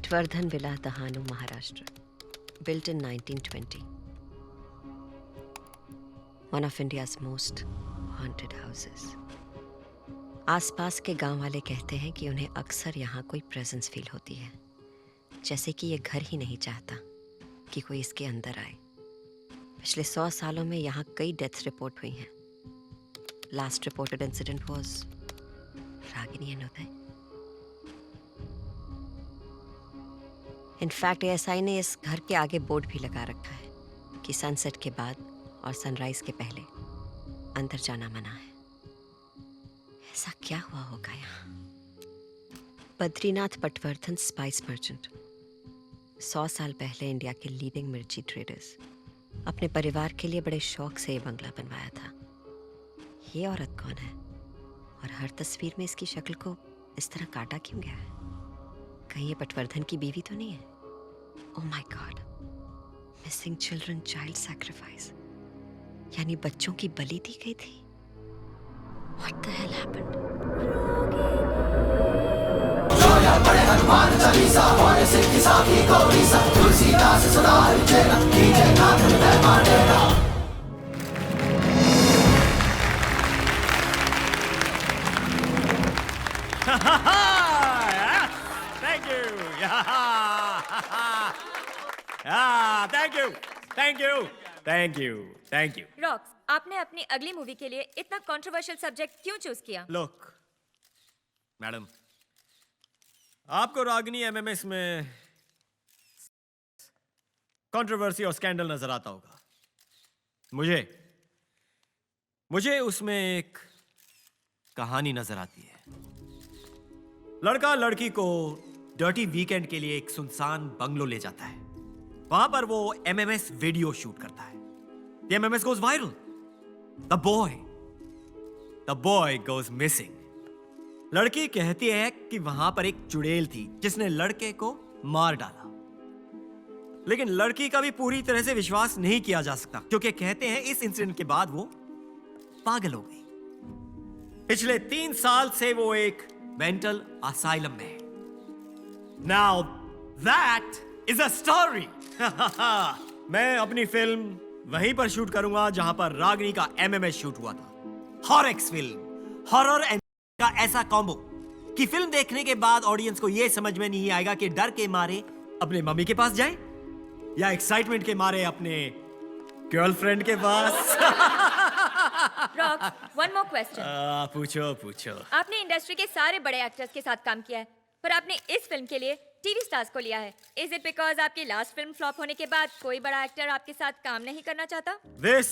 Patwardhan Villa, Dahanu, Maharashtra. Built in 1920. One of India's most haunted houses. आसपास के गांव वाले कहते हैं कि उन्हें अक्सर यहाँ कोई प्रेजेंस फील होती है, जैसे कि ये घर ही नहीं चाहता कि कोई इसके अंदर आए। पिछले 100 सालों में यहाँ कई डेथ्स रिपोर्ट हुई हैं। Last reported incident was Ragini and Uday. In fact ASI ने इस घर के आगे बोर्ड भी लगा रखा है कि सनसेट के बाद और सनराइज के पहले अंदर जाना मना है। ऐसा क्या हुआ होगा यहाँ? बद्रीनाथ पटवर्धन स्पाइस मर्चेंट 100 साल पहले इंडिया के लीडिंग मिर्ची ट्रेडर्स अपने परिवार के लिए बड़े शौक से ये बंगला बनवाया था। ये औरत कौन है और हर तस्वीर में इसकी शक्ल को इस तरह काटा क्यों गया है? कहीं ये पटवर्धन की बीवी तो नहीं है? Oh my God, missing children child sacrifice, यानी बच्चों की बलि दी गई थी। What the hell happened? बड़े हनुमान चालीसा होने से किसा की गौरी सा तुलसीदास सदा हरिचेरा कीजे नाथ हृदय मानेरा। Thank you. Thank you. Thank you. Thank you. Thank you. Rocks, आपने अपनी अगली मूवी के लिए इतना कंट्रोवर्शियल सब्जेक्ट क्यों चूज किया? Look, मैडम, आपको रागिनी एमएमएस में कंट्रोवर्सी और स्कैंडल नजर आता होगा। मुझे उसमें एक कहानी नजर आती है। लड़का लड़की को डर्टी वीकेंड के लिए एक सुनसान बंगलो ले जाता है। वहां पर वो एमएमएस वीडियो शूट करता है। The MMS goes viral. The boy goes missing. लड़की कहती है कि वहां पर एक चुड़ैल थी जिसने लड़के को मार डाला, लेकिन लड़की का भी पूरी तरह से विश्वास नहीं किया जा सकता क्योंकि कहते हैं इस इंसिडेंट के बाद वो पागल हो गई। पिछले 3 साल से वो एक मेंटल असाइलम में है। Now that is a story. मैं अपनी फिल्म वहीं पर शूट करूंगा जहां पर रागिनी का एमएमएस शूट हुआ था। हॉरएक्स फिल्म, हॉरर एंड का ऐसा कॉम्बो कि फिल्म देखने के बाद ऑडियंस को यह समझ में नहीं आएगा कि डर के मारे अपने मम्मी के पास जाए या एक्साइटमेंट के मारे अपने गर्लफ्रेंड के पास। Rocks, one more question. पूछो। आपने इंडस्ट्री के सारे बड़े एक्टर्स के साथ काम किया है, पर आपने इस फिल्म के लिए टीवी स्टार्स को लिया है। इज इट बिकॉज आपकी लास्ट फिल्म फ्लॉप होने के बाद कोई बड़ा एक्टर आपके साथ काम नहीं करना चाहता? This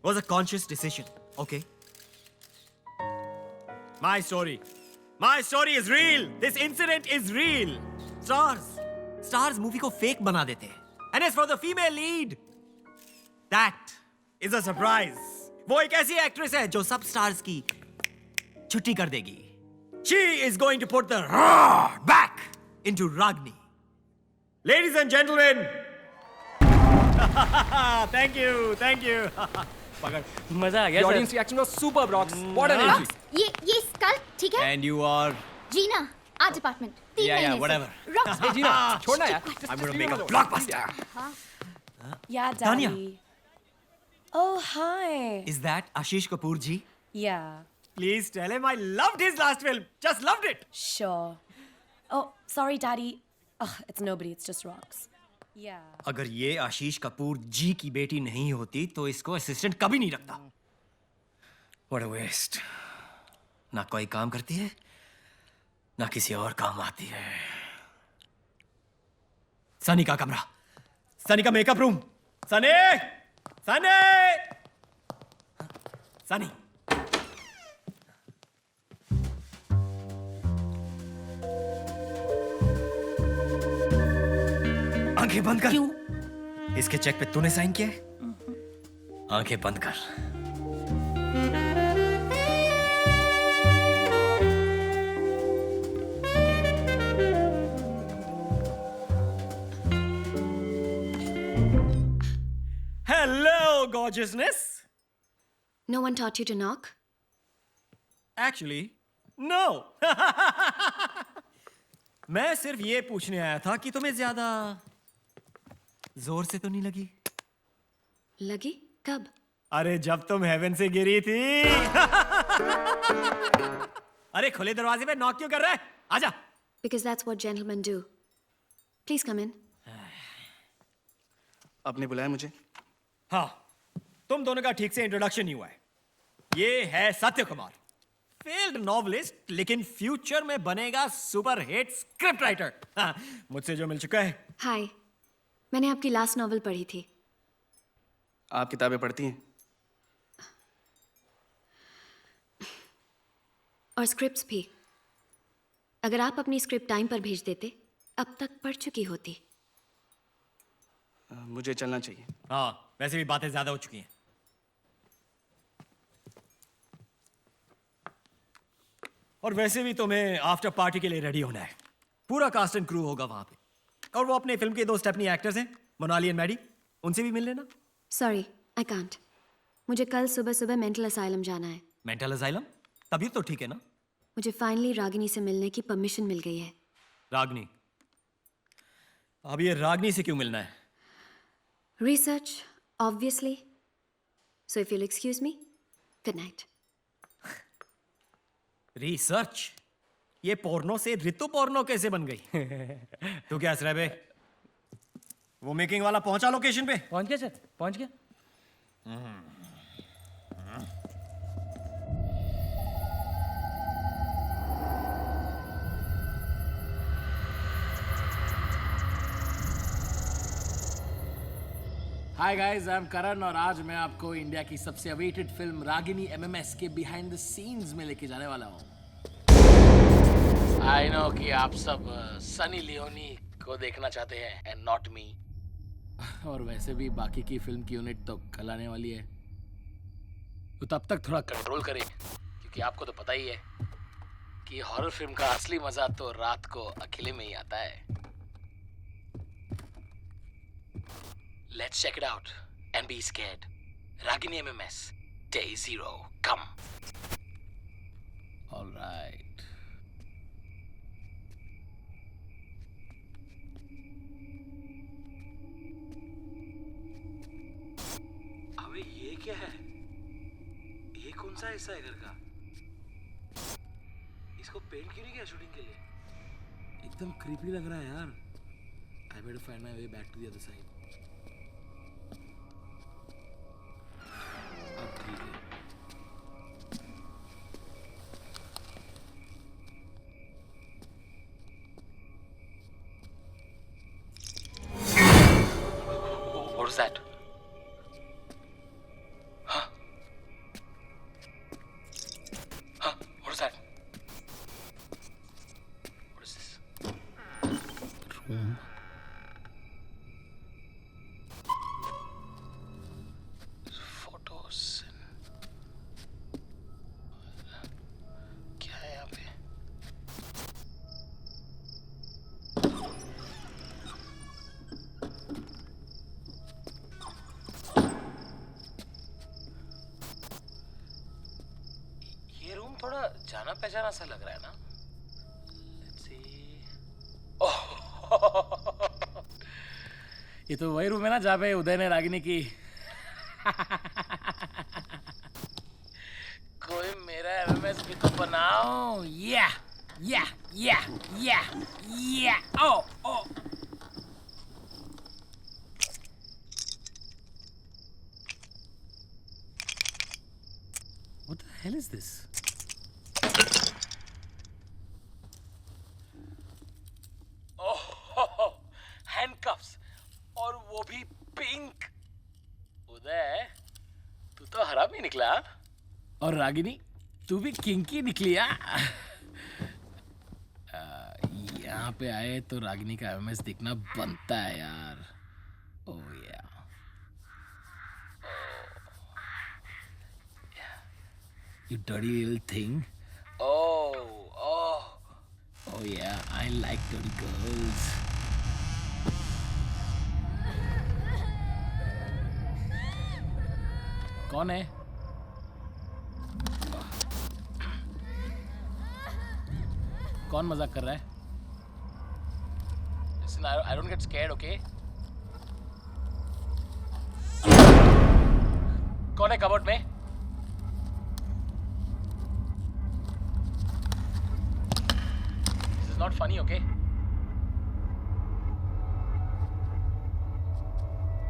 was a conscious decision, okay? My story is real. This incident is real. Stars movie को फेक बना देते हैं. And as for the female lead, that is a surprise. वो एक ऐसी एक्ट्रेस है जो सब स्टार्स की छुट्टी कर देगी. She is going to put the roar back into Ragini. Ladies and gentlemen, thank you. मजा आ गया sir. Audience reaction was super Rocks. What an energy. ये स्कल ठीक है? And you are Gina, art department 3 महीने से। whatever. Rocks, ए जीना, छोड़ना यार। I'm going to make a blockbuster. Yeah, Tanya. Daddy. Oh, hi. Is that Ashish Kapoor ji? Yeah, Please tell him I loved his last film. Just loved it. sure. Oh, sorry, Daddy. Ugh, it's nobody, it's just rocks. Yeah. अगर ये आशीष कपूर जी की बेटी नहीं होती तो इसको assistant कभी नहीं रखता। What a waste. ना कोई काम करती है, ना किसी और काम आती है। सनी का कमरा, सनी का मेकअप रूम, सनी। आंखें बंद कर। क्यों? इसके चेक पे तूने साइन किया है? आंखें बंद कर। Hello, gorgeousness. No one taught you to knock? Actually, no. मैं सिर्फ ये पूछने आया था कि तुम्हें ज्यादा जोर से तो नहीं लगी? लगी? कब? अरे जब तुम हेवन से गिरी थी। अरे खुले दरवाजे पे नॉक क्यों कर रहा है? आजा। Because that's what gentlemen do. Please come in. आपने बुलाया मुझे? हाँ, तुम दोनों का ठीक से इंट्रोडक्शन नहीं हुआ है। ये है सत्य कुमार, फेल्ड नॉवलिस्ट, लेकिन फ्यूचर में बनेगा सुपर हिट स्क्रिप्ट राइटर। हाँ, मुझसे जो मिल चुका है। Hi. मैंने आपकी लास्ट नॉवल पढ़ी थी। आप किताबें पढ़ती हैं? और स्क्रिप्ट्स भी। अगर आप अपनी स्क्रिप्ट टाइम पर भेज देते, अब तक पढ़ चुकी होती। मुझे चलना चाहिए। हाँ, वैसे भी बातें ज्यादा हो चुकी हैं। और वैसे भी तुम्हें आफ्टर पार्टी के लिए रेडी होना है। पूरा कास्ट एंड क्रू होगा वहां पे। और वो अपने फिल्म के 2 स्टेपनी एक्टर्स हैं, मोनाली एंड मैडी, उनसे भी मिल लेना। Sorry, I can't. मुझे कल सुबह सुबह मेंटल असाइलम जाना है। Mental asylum? तभी तो ठीक है ना। मुझे फाइनली रागिनी से मिलने की परमिशन मिल गई है। रागनी? अब ये रागनी से क्यों मिलना है? Research, obviously. So if you'll excuse me, good night. Research? ये पोर्नो से ऋतु पोर्नो कैसे बन गई? तू क्या हंस रहा है बे? वो मेकिंग वाला पहुंचा लोकेशन पे? पहुंच गया सर, पहुंच गया। हाय गाइस, आई एम करण और आज मैं आपको इंडिया की सबसे अवेटेड फिल्म रागिनी एमएमएस के बिहाइंड द सीन्स में लेके जाने वाला हूँ। आई नो कि आप सब सनी लियोनी को देखना चाहते हैं एंड नॉट मी। और वैसे भी बाकी की फिल्म की यूनिट तो कल आने वाली है, तो तब तक थोड़ा कंट्रोल करें, क्योंकि आपको तो पता ही है कि हॉरर फिल्म का असली मजा तो रात को अकेले में ही आता है। Let's check it out and be scared. Ragini MMS, Day 0, come. All right. अबे ये क्या है? ये कौन सा हिस्सा है घर का? इसको पेंट क्यों नहीं किया शूटिंग के लिए? एकदम क्रीपी लग रहा है यार। I better find my way back to the other side. अब ठीक है। What is that? Huh? Huh? What is that? What is this? Room. Photos. क्या है यहाँ पे? ये रूम थोड़ा जाना पहचाना सा लग रहा है ना? Let's see. ओह, ये तो वही रूम है ना जहाँ पे उदय ने रागिनी की कोई मेरा एमएमएस भी तो बनाओ। या या या या या ओ ओ What the hell is this? Oh, handcuffs, और वो भी पिंक। उदय, तू तो हरामी निकला। और रागिनी, तू भी किंकी निकली। यहाँ पे आए तो रागिनी का एमएमएस देखना बनता है यार। ओह या, you dirty little thing. Oh yeah, I like dirty girls. कौन है? कौन मजाक कर रहा है? Listen, I don't get scared, okay? कौन है कबर्ड में? This is not funny, okay?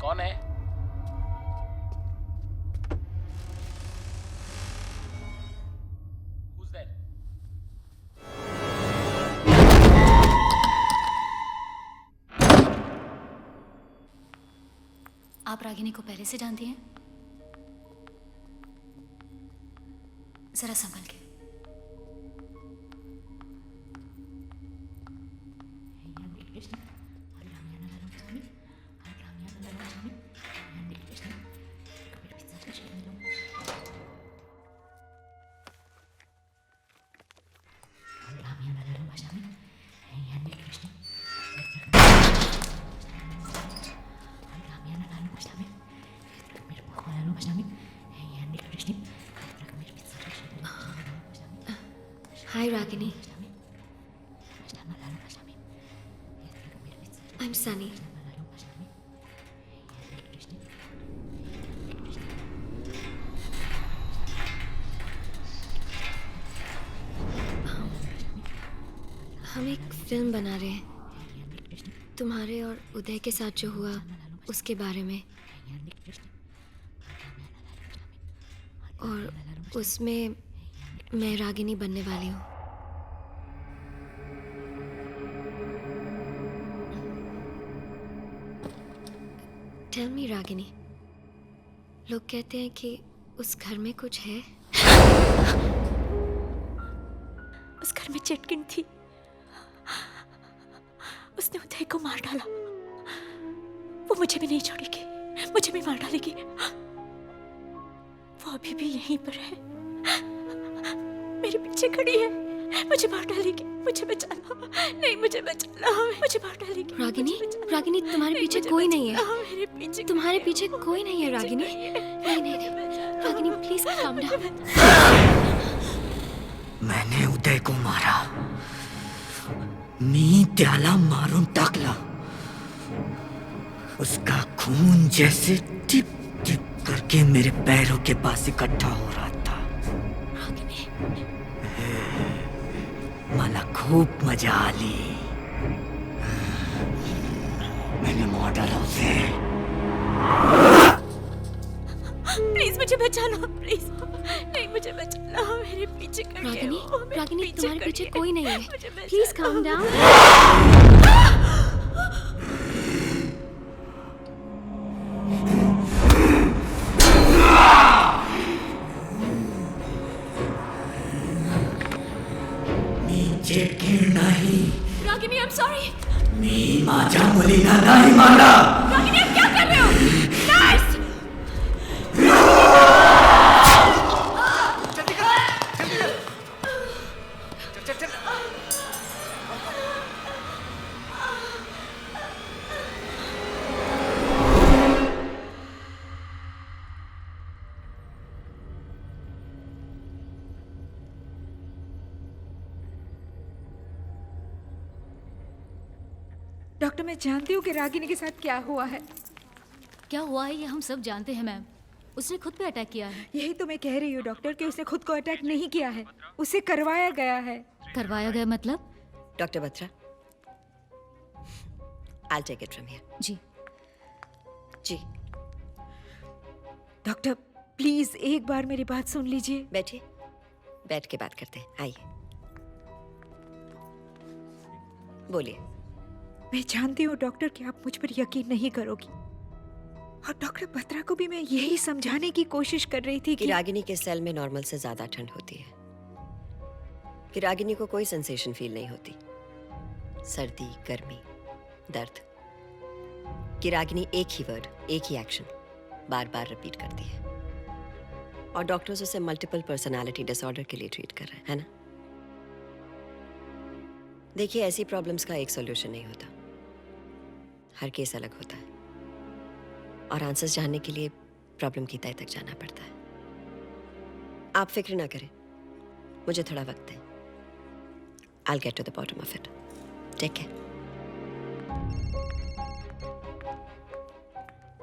कौन है? Who's there? आप रागिनी को पहले से जानती हैं? जरा संभल के। Hi, Ragini. I'm Sunny. हम एक फिल्म बना रहे हैं तुम्हारे और उदय के साथ जो हुआ उसके बारे में, और उसमें मैं रागिनी बनने वाली हूँ। टेल मी रागिनी, लोग कहते हैं कि उस घर में कुछ है। उस घर में चिटकिन थी, उसने उदय को मार डाला। वो मुझे भी नहीं छोड़ेगी, मुझे भी मार डालेगी। वो अभी भी यहीं पर है, मेरे पीछे खड़ी है, मुझे मार डालेगी। मुझे बचा लो, नहीं मुझे बचा लो, मुझे मार डालेगी। रागिनी, रागिनी तुम्हारे पीछे कोई नहीं है। मेरे पीछे तुम्हारे पीछे कोई नहीं है रागिनी। नहीं नहीं नहीं, रागिनी प्लीज काम डाउन। मैंने उदय को मारा, मी त्याला मारून टाकला। उसका खून जैसे टिप टिप करके मेरे पैरों के पास इकट्ठा हो रहा था। मला खूप मजा आली। मैंने मार डाला उसे। प्लीज मुझे बचा लो, प्लीज नहीं मुझे बचा लो, मेरे पीछे खड़ी है रागिनी, वो, मेरे रागिनी तुम्हारे खड़ी पीछे है। कोई नहीं है। मुझे बचा प्लीज लो। Calm down. नीचे गिर नहीं। Ragini, I'm sorry। मी माझ्या मुलीला नाही मारला। रागिनी, आप क्या कर रहे हो? नर्स! डॉक्टर, मैं जानती हूँ कि रागिनी के साथ क्या हुआ है। क्या हुआ है ये हम सब जानते हैं मैम। उसने खुद पे अटैक किया है। यही तो मैं कह रही हूँ डॉक्टर कि उसने खुद को अटैक नहीं किया है, उसे करवाया गया है। करवाया गया मतलब? Doctor Batra, I'll take it from here. जी जी, डॉक्टर प्लीज एक बार मेरी बात सुन लीजिए। बैठिए, बैठ के बात करते हैं। आइए, बोलिए। मैं जानती हूँ डॉक्टर कि आप मुझ पर यकीन नहीं करोगी, और डॉक्टर बत्रा को भी मैं यही समझाने की कोशिश कर रही थी कि कि रागिनी के सेल में नॉर्मल से ज्यादा ठंड होती है, कि रागिनी को कोई सेंसेशन फील नहीं होती, सर्दी, गर्मी, दर्द, कि रागिनी एक ही वर्ड, एक ही एक्शन बार बार रिपीट करती है, और डॉक्टर्स उसे मल्टीपल पर्सनालिटी डिसऑर्डर के लिए ट्रीट कर रहे हैं, है ना? देखिए, ऐसी प्रॉब्लम्स का एक सॉल्यूशन नहीं होता, हर केस अलग होता है, और आंसर्स जानने के लिए प्रॉब्लम की तह तक जाना पड़ता है। आप फिक्र ना करें, मुझे थोड़ा वक्त दें। I'll get to the bottom of it. Take care.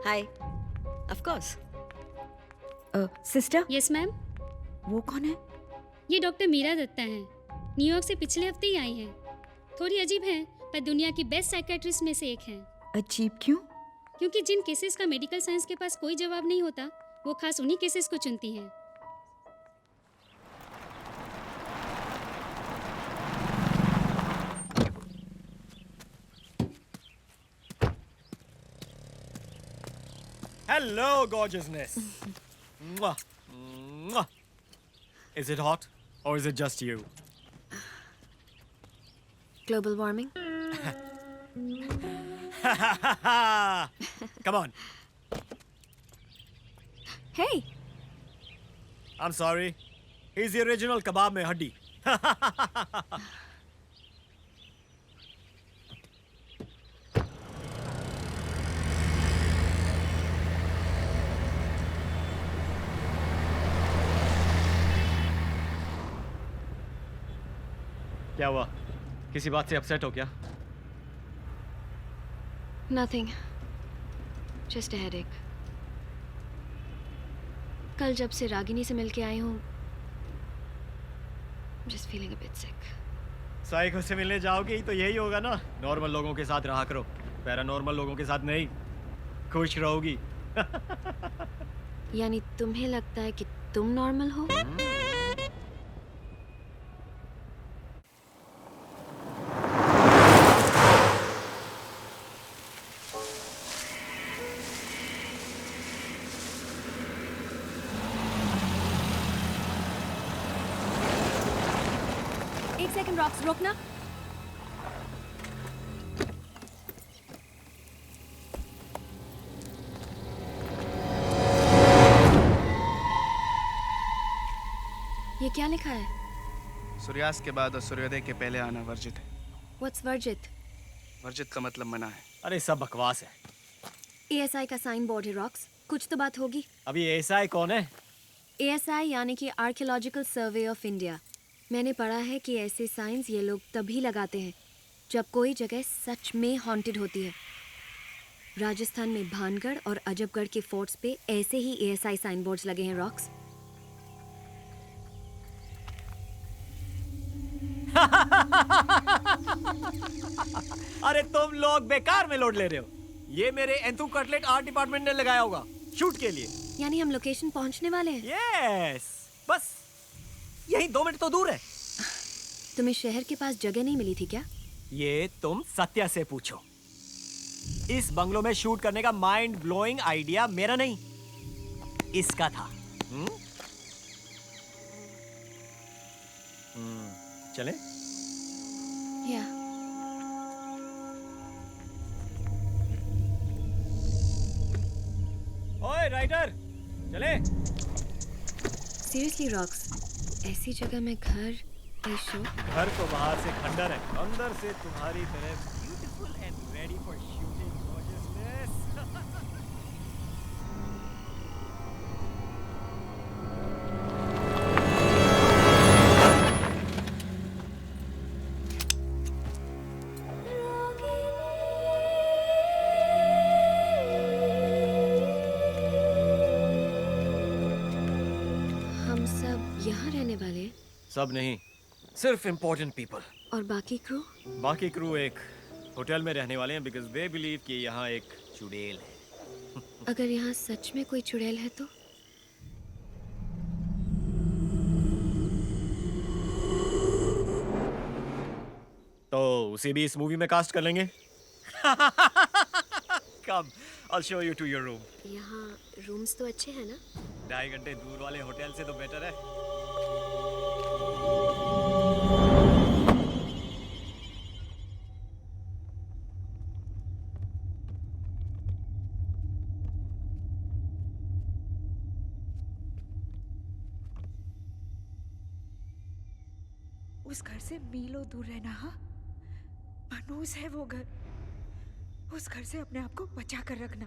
Hi, of course. Sister, yes ma'am, वो कौन है? ये डॉक्टर मीरा दत्ता हैं। न्यूयॉर्क से पिछले हफ्ते ही आई हैं। थोड़ी अजीब हैं, पर दुनिया की बेस्ट साइकेट्रिस्ट में से एक हैं। अजीब क्यों? क्योंकि जिन केसेस का मेडिकल साइंस के पास कोई जवाब नहीं होता, वो खास उन्हीं केसेस को चुनती हैं। Hello, gorgeousness. Mwah. Mwah. Is it hot or is it just you? Global warming. Come on. Hey, I'm sorry. He's the original kebab mein haddi. क्या हुआ? किसी बात से अपसेट हो क्या? nothing. Just a headache. कल जब से रागिनी से मिलके आई हूँ, just feeling a bit sick. Psycho से मिलने जाओगे तो यही होगा ना, नॉर्मल लोगों के साथ रहा करो, पैरानॉर्मल लोगों के साथ नहीं। खुश रहोगी। यानी तुम्हें लगता है कि तुम नॉर्मल हो? एक सेकंड रॉक्स, रोकना। ये क्या लिखा है? सूर्यास्त के बाद और सूर्योदय के पहले आना वर्जित है। What's वर्जित? वर्जित का मतलब मना है। अरे सब बकवास है। ASI का साइन बोर्ड है रॉक्स, कुछ तो बात होगी। अभी एएसआई कौन है? ASI यानी कि आर्कियोलॉजिकल सर्वे ऑफ इंडिया। मैंने पढ़ा है कि ऐसे साइंस ये लोग तभी लगाते हैं जब कोई जगह सच में हॉन्टेड होती है। राजस्थान में भानगढ़ और अजबगढ़ के फोर्ट्स पे ऐसे ही ASI साइन बोर्ड्स लगे हैं रॉक्स। अरे तुम लोग बेकार में लोड ले रहे हो। ये मेरे एंथू कटलेट आर्ट डिपार्टमेंट ने लगाया होगा शूट के लिए। यानी हम लोकेशन पहुंचने वाले हैं? यस, बस यही 2 मिनट तो दूर है। तुम्हें शहर के पास जगह नहीं मिली थी क्या? ये तुम सत्या से पूछो। इस बंगलो में शूट करने का माइंड ब्लोइंग आइडिया मेरा नहीं, इसका था। चले? या ओए राइटर, चले? सीरियसली रॉक्स, ऐसी जगह में घर, ये शो। घर तो बाहर से खंडर है, अंदर से तुम्हारी तरह beautiful and ready for shooting gorgeousness. हम सब यहाँ रहने वाले हैं? सब नहीं, सिर्फ इम्पोर्टेंट पीपल। और बाकी क्रू? बाकी क्रू एक होटल में रहने वाले हैं बिकॉज दे बिलीव कि यहाँ एक चुड़ैल है। अगर यहाँ सच में कोई चुड़ैल है तो? उसे भी इस मूवी में कास्ट कर लेंगे। कम, I'll show you to your room। यहाँ रूम्स तो अच्छे हैं ना? 2.5 घंटे दूर वाले होटल से तो बेटर है। उस घर से मीलों दूर रहना। हाँ, मनूस है वो घर। उस घर से अपने आप को बचा कर रखना।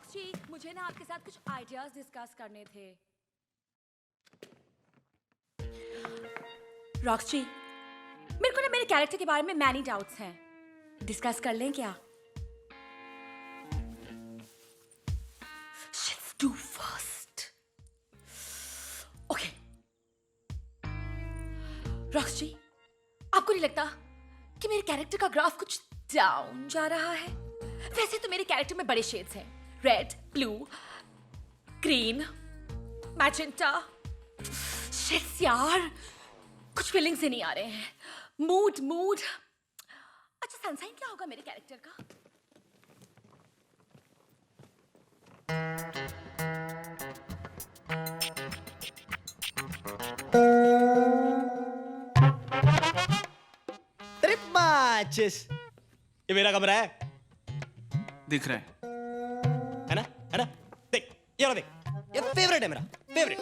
रॉक्सी, मुझे ना आपके साथ कुछ आइडियाज डिस्कस करने थे। रॉक्सी, मेरे को ना मेरे कैरेक्टर के बारे में मैनी डाउट्स हैं, डिस्कस कर लें क्या? Let's do first. Okay. Roxy, आपको नहीं लगता कि मेरे कैरेक्टर का ग्राफ कुछ डाउन जा रहा है? वैसे तो मेरे कैरेक्टर में बड़े शेड्स हैं, red, blue, green, magenta. Sheets यार, कुछ फीलिंग्स ही नहीं आ रहे हैं। मूड। अच्छा, सनसाइन क्या होगा मेरे कैरेक्टर का? माचिस, ये मेरा कमरा है। दिख रहा है ना? देख, ये वाला देख, ये फेवरेट है मेरा, फेवरेट।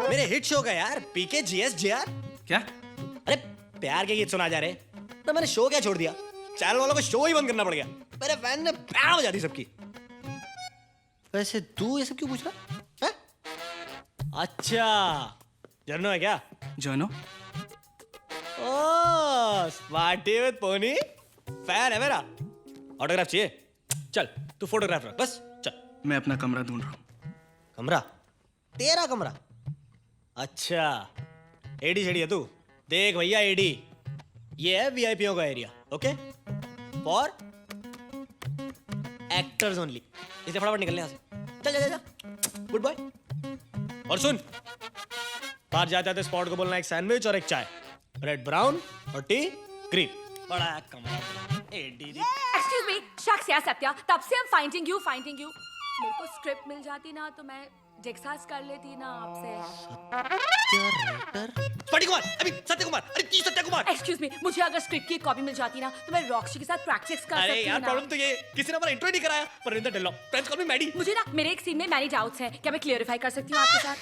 मेरे हिट शो का यार, पीके जीएस जेआर। क्या? अरे प्यार के गीत सुना जा रहे, तो मैंने शो क्या छोड़ दिया, चैनल वालों को शो ही बंद करना पड़ गया। मेरे फैन ने प्यार हो जाती सबकी। वैसे तू ये सब क्यों पूछ रहा है? अच्छा, जर्नो है क्या? Journo? Oh, smarty with pony, fan है मेरा। ऑटोग्राफ चाहिए? चल, तू फोटोग्राफ रख, बस चल। मैं अपना कमरा ढूंढ रहा हूँ। कमरा? तेरा कमरा? अच्छा, एडी शेडी है तू? देख भैया एडी, ये है वीआईपीओ का area, okay? For actors only. इसलिए फटाफट निकलने यहाँ से। चल, गुड बॉय। और सुन, बाहर जाते थे स्पॉट को बोलना एक सैंडविच और एक चाय, रेड ब्राउन और टी ग्रीन। बड़ा कमरा एडी। एक्सक्यूज मी, शख्स या सत्या, तब से हम फाइंडिंग यू। मेरे को स्क्रिप्ट मिल जाती ना तो मैं डिस्कस कर लेती ना आपसे। सत्य कुमार, अरे की सत्य कुमार। एक्सक्यूज मी, मुझे अगर स्क्रिप्ट की कॉपी मिल जाती ना तो मैं रॉक्सी के साथ प्रैक्टिस कर सकती अरे यार, ना। प्रॉब्लम तो ये, किसी ने हमारा इंट्रो नहीं कराया। Parinder Dhillon, friends call me Maddy. मुझे ना मेरे एक सीन में मैनी डाउट्स हैं, क्या मैं क्लियरिफाई कर सकती हूँ आपके साथ?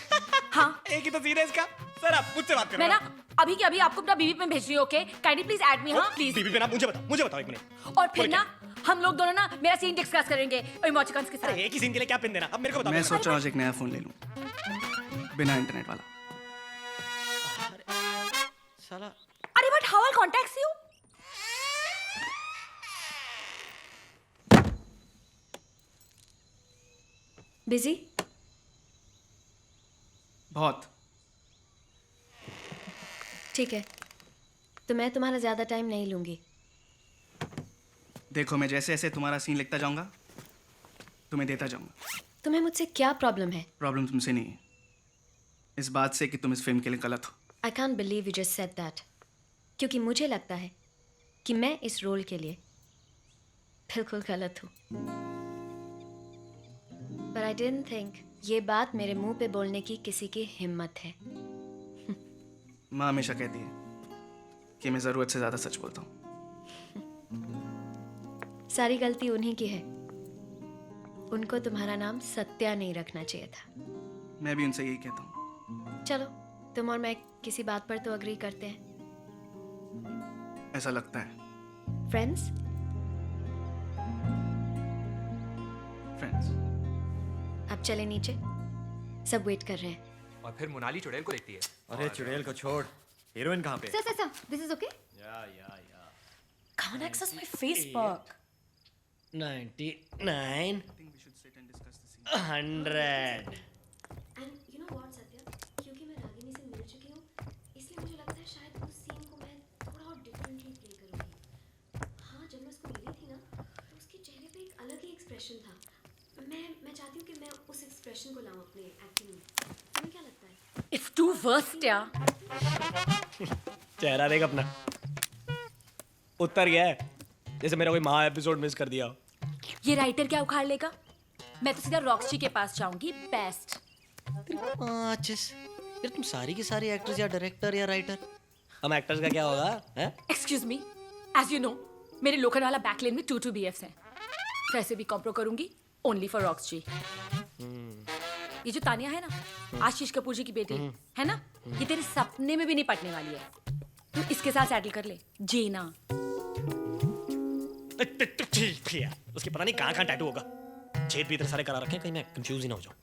हाँ, एक ही तो सीन है इसका। सर आप मुझसे बात करो। मैं ना अभी के अभी आपको अपना बीवी पे भेज रही हूँ, okay? Kindly please add me. हाँ प्लीज। बीबी पे ना, मुझे बताओ 1 मिनट। और फिर ना हम लोग दोनों ना मेरा सीन डिस्कस करेंगे इमोटिकॉन्स के साथ। एक ही सीन के लिए क्या पिन देना, अब मेरे को बताओ। मैं सोच रहा हूँ आज एक नया फोन ले लूँ, बिना इंटरनेट वाला। साला, अरे but how eye contact you? Busy? बहुत। ठीक है, तो मैं तुम्हारा ज्यादा टाइम नहीं लूंगी। देखो, मैं जैसे जैसे तुम्हारा सीन लिखता जाऊंगा तुम्हें देता जाऊंगा। तुम्हें मुझसे क्या प्रॉब्लम है? प्रॉब्लम तुमसे नहीं है, इस बात से कि तुम इस फिल्म के लिए गलत हो। I can't believe you just said that, क्योंकि मुझे लगता है कि मैं इस रोल के लिए बिल्कुल गलत हूँ। पर आई डिडंट थिंक ये बात मेरे मुंह पे बोलने की किसी की हिम्मत है। माँ हमेशा कहती है कि मैं ज़रूरत से ज़्यादा सच बोलता हूँ। सारी गलती उन्हीं की है, उनको तुम्हारा नाम सत्या नहीं रखना चाहिए था। मैं भी उनसे यही कहता हूँ। चलो, तुम और मैं किसी बात पर तो अग्री करते हैं। ऐसा लगता है। फ्रेंड्स? फ्रेंड्स। अब चले नीचे, सब वेट कर रहे हैं। और फिर मोनाली चुड़ैल को देखती है। अरे चुड़ैल को छोड़, हीरोइन कहाँ पे? Sir, this is okay? या Can't access my Facebook. 99 100। And you know what Satya, क्योंकि मैं रागिनी से मिल चुकी हूँ, इसलिए मुझे लगता है शायद उस सीन को मैं थोड़ा और डिफरेंटली प्ले करूँगी। हाँ, जब मैं उसको मिली थी ना, तो उसके चेहरे पे एक अलग ही एक्सप्रेशन था। मैं चाहती हूँ कि मैं उस एक्सप्रेशन को लाऊं अपने एक्टिंग में। तुम्हें क्या लगता है? It's too worst, यार। चेहरा देख अपना, उतर गया है जैसे मेरा कोई महा एपिसोड मिस कर दिया हो। ये राइटर क्या उखाड़ लेगा? मैं तो सीधा रॉक्सी के पास जाऊंगी। बेस्ट। यार तुम सारी की सारी एक्टर्स या डायरेक्टर या राइटर, हम एक्टर्स का क्या होगा? हैं? Excuse me, as you know मेरे लोखंडवाला बैकलेन में 2 BFs हैं। वैसे भी कॉम्प्रो करूंगी ओनली फॉर रॉक्सी। ये जो तानिया है ना, आशीष कपूर जी की बेटी, है ना, ये तेरे सपने में भी नहीं पटने वाली है। तू इसके साथ सेटल कर ले, जीना। उसकी पता नहीं कहाँ टैटू होगा। छेद भी इतने सारे करा रखे हैं, कहीं मैं कंफ्यूज ही ना हो जाऊं।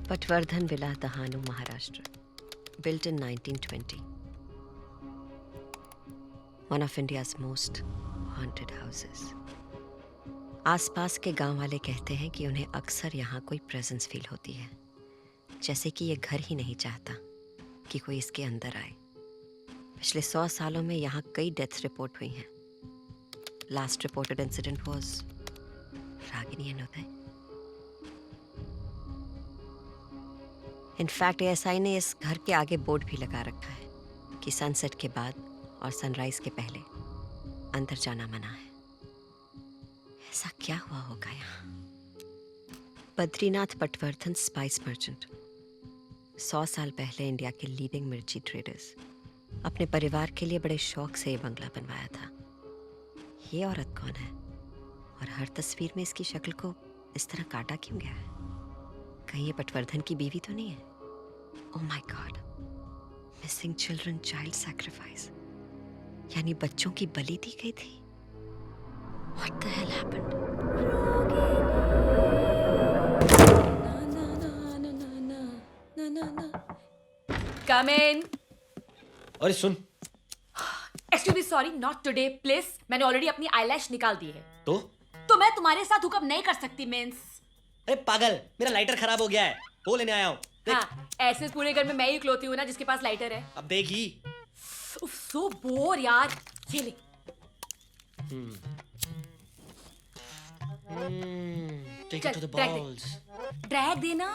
Patwardhan villa Dahanu, Maharashtra, built in 1920. One of India's most haunted houses. आसपास के गांव वाले कहते हैं कि उन्हें अक्सर यहाँ कोई प्रेजेंस फील होती है, जैसे कि ये घर ही नहीं चाहता कि कोई इसके अंदर आए। पिछले 100 सालों में यहाँ कई डेथ्स रिपोर्ट हुई हैं। Last reported incident was Ragini and Uday. In fact ASI ने इस घर के आगे बोर्ड भी लगा रखा है कि सनसेट के बाद और सनराइज के पहले अंदर जाना मना है। ऐसा क्या हुआ होगा यहाँ? बद्रीनाथ पटवर्धन, स्पाइस मर्चेंट, 100 साल पहले इंडिया के लीडिंग मिर्ची ट्रेडर्स, अपने परिवार के लिए बड़े शौक से ये बंगला बनवाया था। ये औरत कौन है और हर तस्वीर में इसकी शक्ल को इस तरह काटा क्यों गया है? कहीं ये पटवर्धन की बीवी तो नहीं है? Oh my God, missing children child sacrifice, यानी बच्चों की बलि दी गई थी। What the hell happened? Come in. अरे सुन, Excuse me, sorry, not today, please. मैंने ऑलरेडी अपनी आईलैश निकाल दी है। तो मैं तुम्हारे साथ हुकअप नहीं कर सकती मीन्स। अरे पागल, मेरा लाइटर खराब हो गया है, वो लेने आया हूँ। हाँ, ऐसे पूरे घर में मैं ही इकलौती हूँ ना जिसके पास लाइटर है। अब देखी। सो बोर यार, ये ले। Take it to the balls. Drag देना।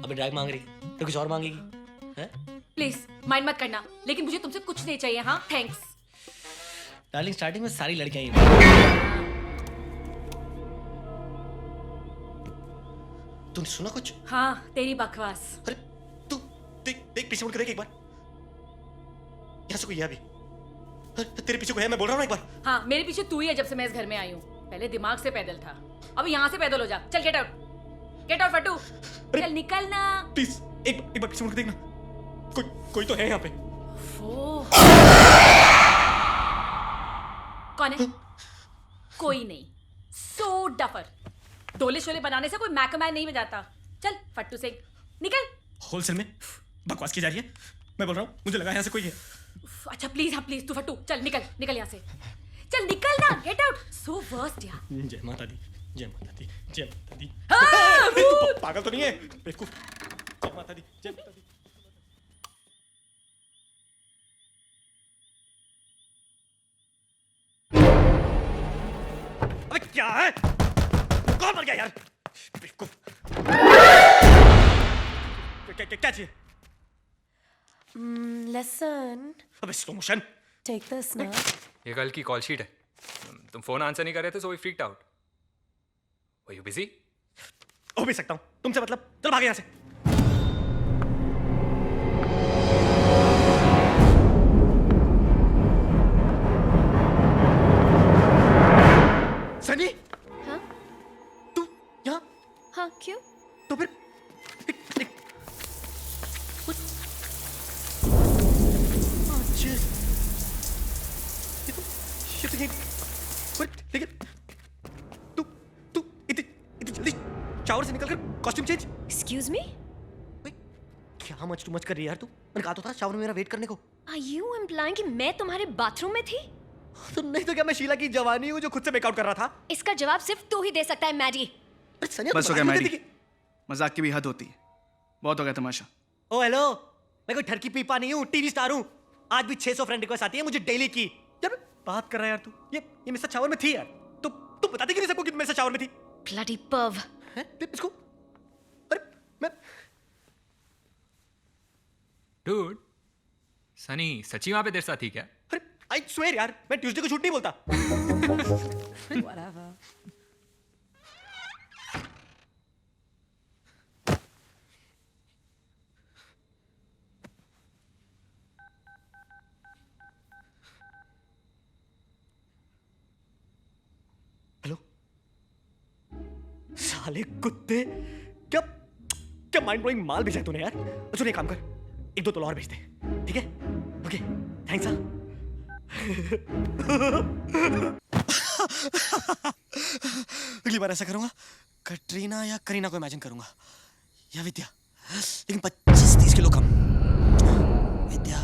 अबे ड्रैग मांग रही, तो कुछ और मांगेगी? हैं? प्लीज माइंड मत करना, लेकिन मुझे तुमसे कुछ नहीं चाहिए। हाँ, थैंक्स। डार्लिंग, स्टार्टिंग में सारी लड़कियां ही हैं। तूने सुना कुछ? हाँ, तेरी बकवास। अरे तू देख पीछे मुड़ के देख एक बार। यहाँ से कोई है अभी? तेरे पीछे कोई है, मैं बोल रहा हूँ ना एक बार। हाँ, मेरे पीछे तू ही है जब से मैं इस घर में आई हूँ। पहले दिमाग से पैदल था, अब यहाँ से पैदल हो जा। चल गेट आउट फट्टू, चल निकल ना। प्लीज एक बार पीछे मुड़ के देखना, कोई तो है यहाँ पे। कौन है? कोई नहीं। सो डफर, डोले शोले बनाने से कोई मैकमैन नहीं बजाता। चल फट्टू से निकल। होलसेल में बकवास की जा रही है, मैं बोल रहा हूँ, मुझे लगा यहाँ से कोई है। अच्छा प्लीज, हाँ प्लीज, तू फट्टू चल निकल यहाँ से। चल निकल ना, गेट आउट। सो वर्स्ट यार। जय माता दी, जय माता दी, जय माता दी। हाँ, तू पागल तो नहीं है? बेवकूफ। जय माता दी, जय माता दी। अबे क्या है? कौन मर गया यार? बेवकूफ। क्या चाहिए? Listen. अबे slow motion. Take this now. ये कल की कॉल शीट है। तुम फोन आंसर नहीं कर रहे थे, so we freaked out. Were you busy? हो भी सकता हूँ, तुमसे मतलब। चल भाग यहाँ से। सनी? हाँ? तू यहाँ? हाँ, क्यों? तो फिर लेकिन तू इतनी जल्दी शावर से निकलकर कॉस्ट्यूम चेंज? Excuse me? क्या मच टू मच कर रही है यार तू? मैंने कहा तो था शावर में मेरा वेट करने को। Are you implying कि मैं तुम्हारे बाथरूम में थी? तो नहीं तो क्या मैं शीला की जवानी हूँ जो खुद से मेकआउट कर रहा था? इसका जवाब सिर्फ तू ही दे सकता है, मैडी। बस हो गया मैडी, मजाक की भी हद होती है। बहुत हो गया तमाशा। ओ हेलो, मैं कोई ठरकी पीपा नहीं हूँ, टीवी स्टार हूँ। आज भी 600 फ्रेंड रिक्वेस्ट आती है मुझे डेली की। यार बात कर रहा है यार तू। ये मिस्टर शावर में थी यार। तू बताती क्यों नहीं सबको कि मिस्टर शावर में थी? Bloody perv. हैं? इसको अरे मैं Dude, सनी सच्ची वहां पे तेरे साथ थी क्या? अरे आई स्वेयर यार, मैं ट्यूसडे को झूठ नहीं बोलता। Whatever. साले कुत्ते, क्या क्या माइंड ब्लोइंग माल भेजा है तूने यार। चल एक काम कर, 1-2 तोला और भेज दे, ठीक है? ओके, थैंक्स हाँ। अगली बार ऐसा करूंगा, कटरीना या करीना को इमेजिन करूंगा, या विद्या, लेकिन 25-30 किलो कम। Vidya.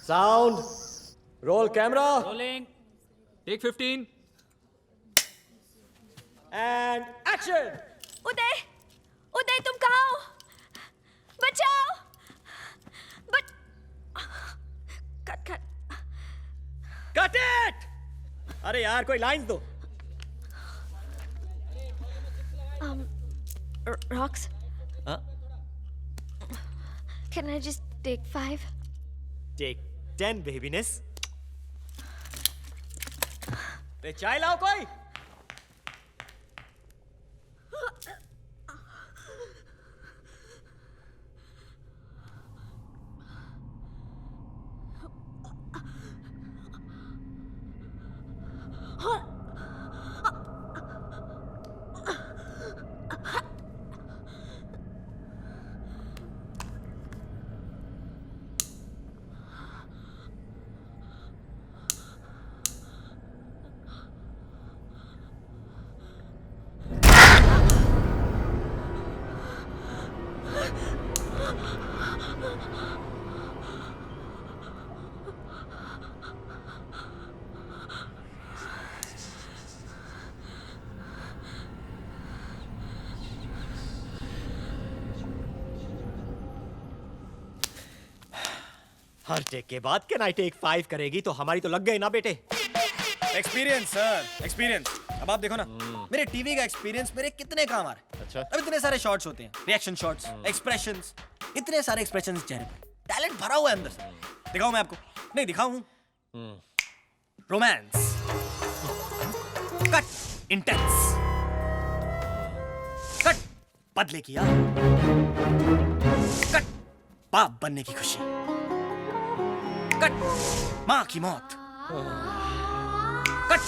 Sound roll camera rolling take 15 and action. Uday, Uday तुम कहाँ हो? बचाओ! Cut cut cut it! अरे यार कोई लाइंस दो। Rocks, हाँ? can I just take 5? Take 10 बेबीनेस। रे चाय लाओ कोई। हर टेक के बाद क्या टेक 5 करेगी तो हमारी तो लग गई ना बेटे। Experience sir, experience. अब आप देखो ना, मेरे टीवी का एक्सपीरियंस मेरे कितने काम आ रहा है। अच्छा। अब इतने सारे शॉट्स होते हैं, रिएक्शन शॉट्स, एक्सप्रेशंस, इतने सारे एक्सप्रेशंस चेहरे पर, टैलेंट भरा हुआ है अंदर से। दिखाऊं मैं आपको? नहीं दिखाऊं। रोमांस, कट इंटेंस, कट बदले की याद, कट बाप बनने की खुशी, कट माँ की मौत, कट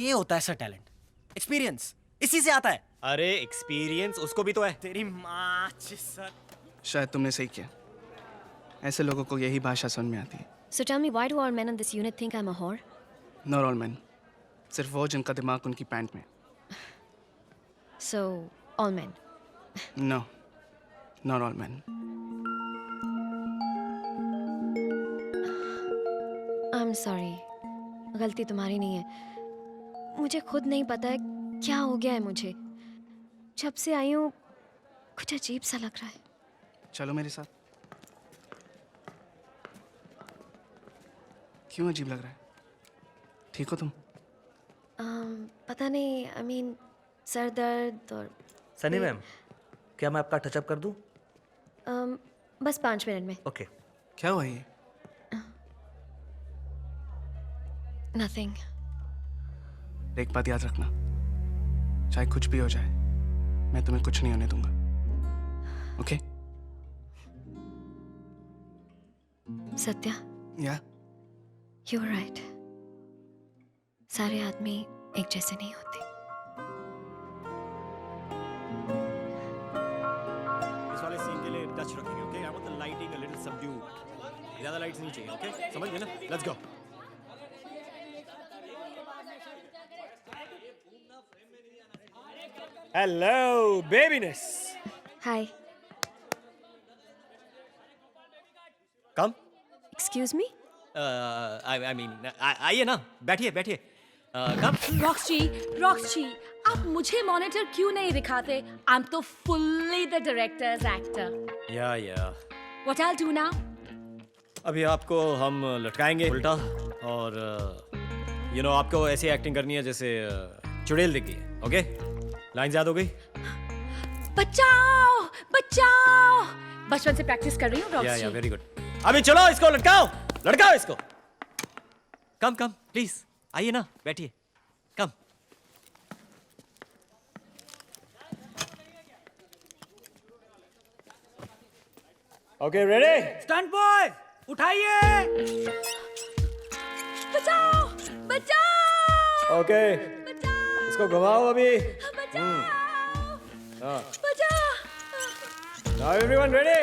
ये होता है सर टैलेंट। एक्सपीरियंस इसी से आता है। अरे एक्सपीरियंस उसको भी तो है। तेरी माँ सर। शायद तुमने सही किया, ऐसे लोगों को यही भाषा समझ में आती है। So tell me, why do all men in this unit think I'm a whore? Not all men, सिर्फ वो जिनका दिमाग उनकी पैंट में। So all men. No, not all men. I'm sorry, गलती तुम्हारी नहीं है। मुझे खुद नहीं पता है क्या हो गया है मुझे। जब से आई हूँ कुछ अजीब सा लग रहा है। चलो मेरे साथ। क्यों अजीब लग रहा है? ठीक हो तुम? पता नहीं, I mean सर दर्द और सनी मैम, क्या मैं आपका टचअप कर दूं? बस 5 मिनट में। ओके। क्या हुआ ये? Nothing. एक बात याद रखना, चाहे कुछ भी हो जाए, मैं तुम्हें कुछ नहीं होने दूंगा। ओके? सत्या, या? You were right. सारे आदमी एक जैसे नहीं होते। इस वाले सीन के लिए टच रखेंगे, okay? I want the lighting a little subdued. ज्यादा लाइट्स नहीं चाहिए, ओके? समझ गए ना? Let's go. हेलो बेबीनेस। Hi. Come. Excuse me? I mean आइए ना, बैठिए बैठिए। कम। रॉक्सी, आप मुझे मॉनिटर क्यों नहीं दिखाते? I'm तो fully the director's actor. या What I'll do now? अभी आपको हम लटकाएंगे उल्टा और यू नो आपको ऐसी एक्टिंग करनी है जैसे चुड़ैल दिख गई है, ओके? लाइन याद हो गई? बचाओ, बचाओ! बचपन से प्रैक्टिस कर रही हूँ रॉक्सी। या वेरी गुड। अभी चलो इसको लटकाओ, लटकाओ इसको। कम कम प्लीज, आइए ना, बैठिए। Come. Okay ready? Stunt boy उठाइए। बचाओ, बचाओ! ओके, इसको घुमाओ अभी। हाँ। Now everyone ready?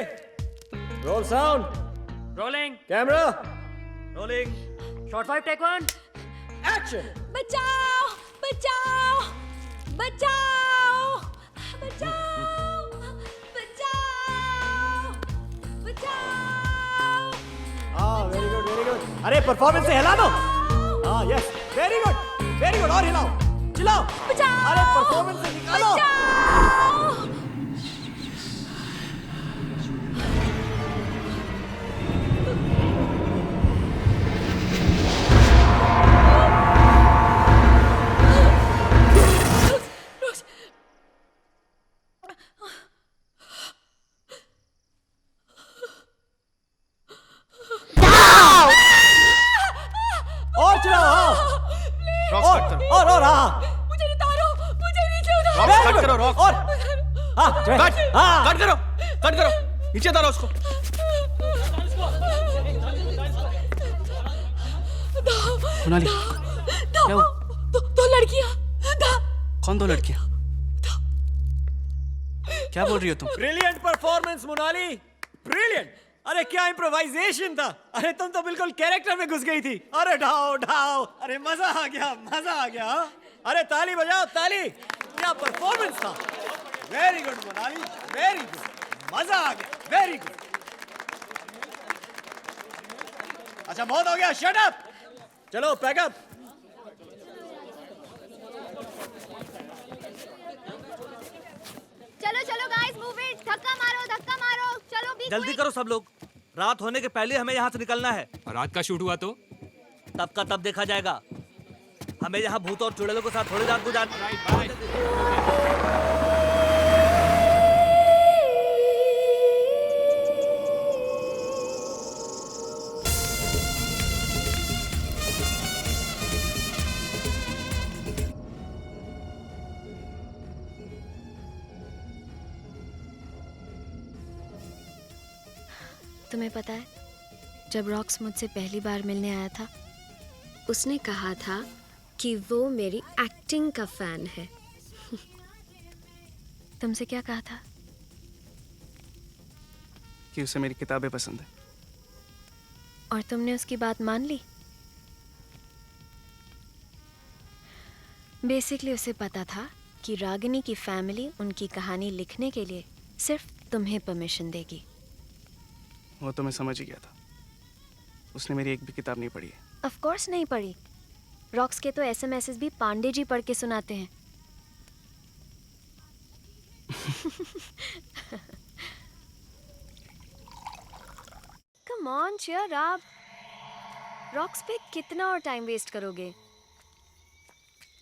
Roll sound. Rolling. Camera. Rolling. Shot 5 take 1। Action. बचाओ, बचाओ, बचाओ, बचाओ, बचाओ, बचाओ! हाँ, very good, very good. अरे परफॉर्मेंस से हिला दो। हाँ, yes, very good, very good, और हिलाओ, चिल्लाओ। बचाओ! अरे परफॉर्मेंस से निकालो। और चिल्लाओ, हाँ। और हाँ। मुझे उतारो, मुझे नीचे उतारो। रॉक्स कट करो, रॉक्स। और हाँ, कट, हाँ, कट करो, कट करो, नीचे उतारो उसको। मोनाली, क्या हुआ? दो लड़कियां। कौन दो लड़कियां? क्या बोल रही हो तुम? Brilliant performance Monali, brilliant. अरे क्या इम्प्रोवाइजेशन था। अरे तुम तो बिल्कुल कैरेक्टर में घुस गई थी। अरे ढाओ ढाओ, अरे मजा आ गया, मजा आ गया। अरे ताली बजाओ, ताली। क्या परफॉर्मेंस था। Very good Monali, very good, मजा आ गया, वेरी गुड। अच्छा बहुत हो गया, शट अप। चलो पैकअप। चलो चलो गाइस, मूव इट, धक्का मारो, चलो बी जल्दी करो सब लोग, रात होने के पहले हमें यहाँ से निकलना है। और रात का शूट हुआ तो तब का तब देखा जाएगा। हमें यहाँ भूत और चुड़ैलों के साथ थोड़ी रात गुजारनी। तुम्हें पता है, जब रॉक्स मुझसे पहली बार मिलने आया था, उसने कहा था कि वो मेरी एक्टिंग का फैन है। तुमसे क्या कहा था? कि उसे मेरी किताबें पसंद है। और तुमने उसकी बात मान ली? बेसिकली उसे पता था कि रागिनी की फैमिली उनकी कहानी लिखने के लिए सिर्फ तुम्हें परमिशन देगी। वो तो मैं समझ ही गया था। उसने मेरी एक भी किताब नहीं पढ़ी है। ऑफ कोर्स नहीं पढ़ी। रॉक्स के तो एसएमएसेस भी पांडे जी पढ़ के सुनाते हैं। Come on, cheer up. Rocks पे कितना और टाइम वेस्ट करोगे?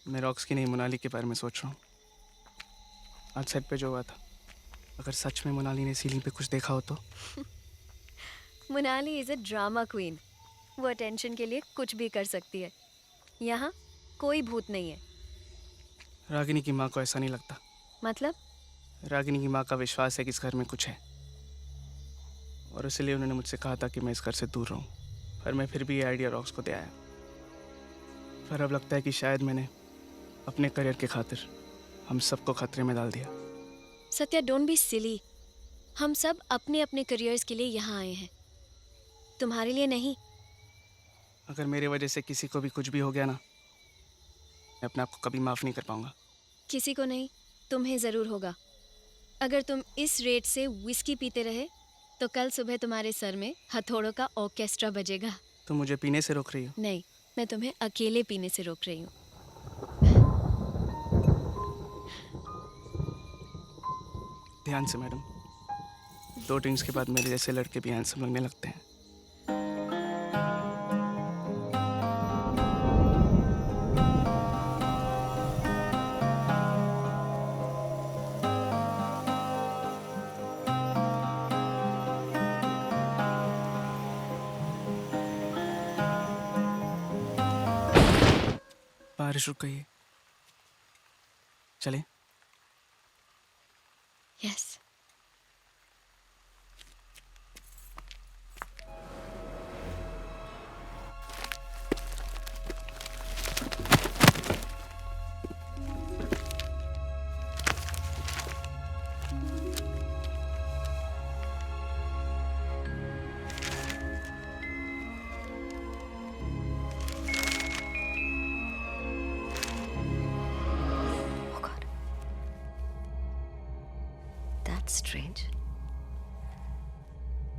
मैं रॉक्स की नहीं, मोनाली के बारे में सोच रहा हूँ। आज सेट पे जो हुआ था, अगर सच में मोनाली ने सीलिंग पे कुछ देखा हो तो। Monali is a drama queen. वो अटेंशन के लिए कुछ भी कर सकती है। यहाँ कोई भूत नहीं है। रागिनी की माँ को ऐसा नहीं लगता। मतलब? रागिनी की माँ का विश्वास है कि इस घर में कुछ है, और इसलिए उन्होंने मुझसे कहा था कि मैं इस घर से दूर रहूं। पर मैं फिर भी ये आइडिया रॉक्स को दे आया। पर अब लगता है कि शायद मैंने अपने करियर के खातिर हम सबको खतरे में डाल दिया। Satya, don't be silly. हम सब अपने अपने करियर्स के लिए यहाँ आए हैं, तुम्हारे लिए नहीं। अगर मेरे वजह से किसी को भी कुछ भी हो गया ना, मैं अपने आप को कभी माफ़ नहीं कर पाऊंगा। किसी को नहीं, तुम्हें ज़रूर होगा। अगर तुम इस रेट से विस्की पीते रहे तो कल सुबह तुम्हारे सर में हथौड़ों का ऑर्केस्ट्रा बजेगा। तुम मुझे पीने से रोक रही हो? नहीं, मैं तुम्हें अकेले पीने से रोक रही हूँ। ध्यान से मैडम, 2 ड्रिंक्स के बाद मेरे जैसे लड़के भी हैंडसम लगने लगते हैं। बारिश रुक गई है, चलें? यस। स्ट्रेंज।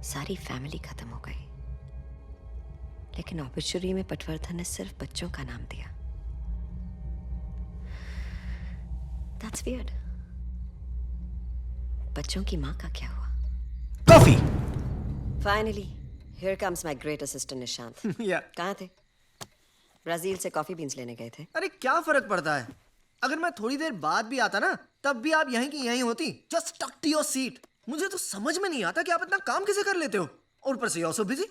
सारी फैमिली खत्म हो गई, लेकिन ऑब्ituary में पटवर्धन ने सिर्फ बच्चों का नाम दिया। That's weird। बच्चों की माँ का क्या हुआ? Coffee. Finally, here comes my great assistant Nishant. कहाँ थे? ब्राजील से कॉफी बीन्स लेने गए थे। अरे क्या फर्क पड़ता है? अगर मैं थोड़ी देर बाद भी आता ना, तब भी आप यहीं की यहीं होती। Just stuck to your seat. मुझे तो समझ में नहीं आता कि आप इतना काम कैसे कर लेते हो, और ऊपर से यू आर सो बिजी।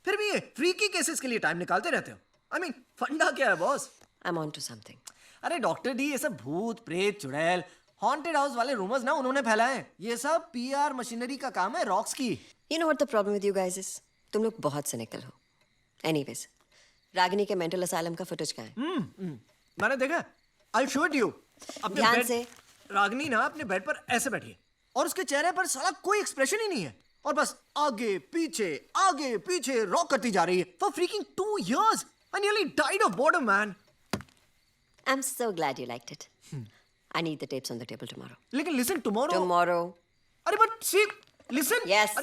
फिर भी ये फ्रीकी केसेस के लिए टाइम निकालते रहते हो। आई मीन फंडा क्या है boss? I am on to something. अरे डॉक्टर डी, ये सब भूत प्रेत चुड़ैल हॉन्टेड हाउस वाले रूमर्स ना उन्होंने फैलाए हैं। ये सब पीआर मशीनरी का काम है रॉक्स की। You know what the problem with you guys is? तुम लोग बहुत सिनिकल हो। एनीवेज, रागिनी के मेंटल असाइलम का फुटेज कहाँ है? मैंने देखा। I show it you. ध्यान से। रागिनी ना अपने बेड पर ऐसे बैठी है और उसके चेहरे पर साला कोई एक्सप्रेशन ही नहीं है, और बस आगे पीछे रॉक करती जा रही है for freaking 2 years। I nearly died of boredom, man. I'm so glad you liked it. I need the tapes on the table tomorrow. लेकिन listen, tomorrow. Tomorrow. अरे but see, Listen. Yes.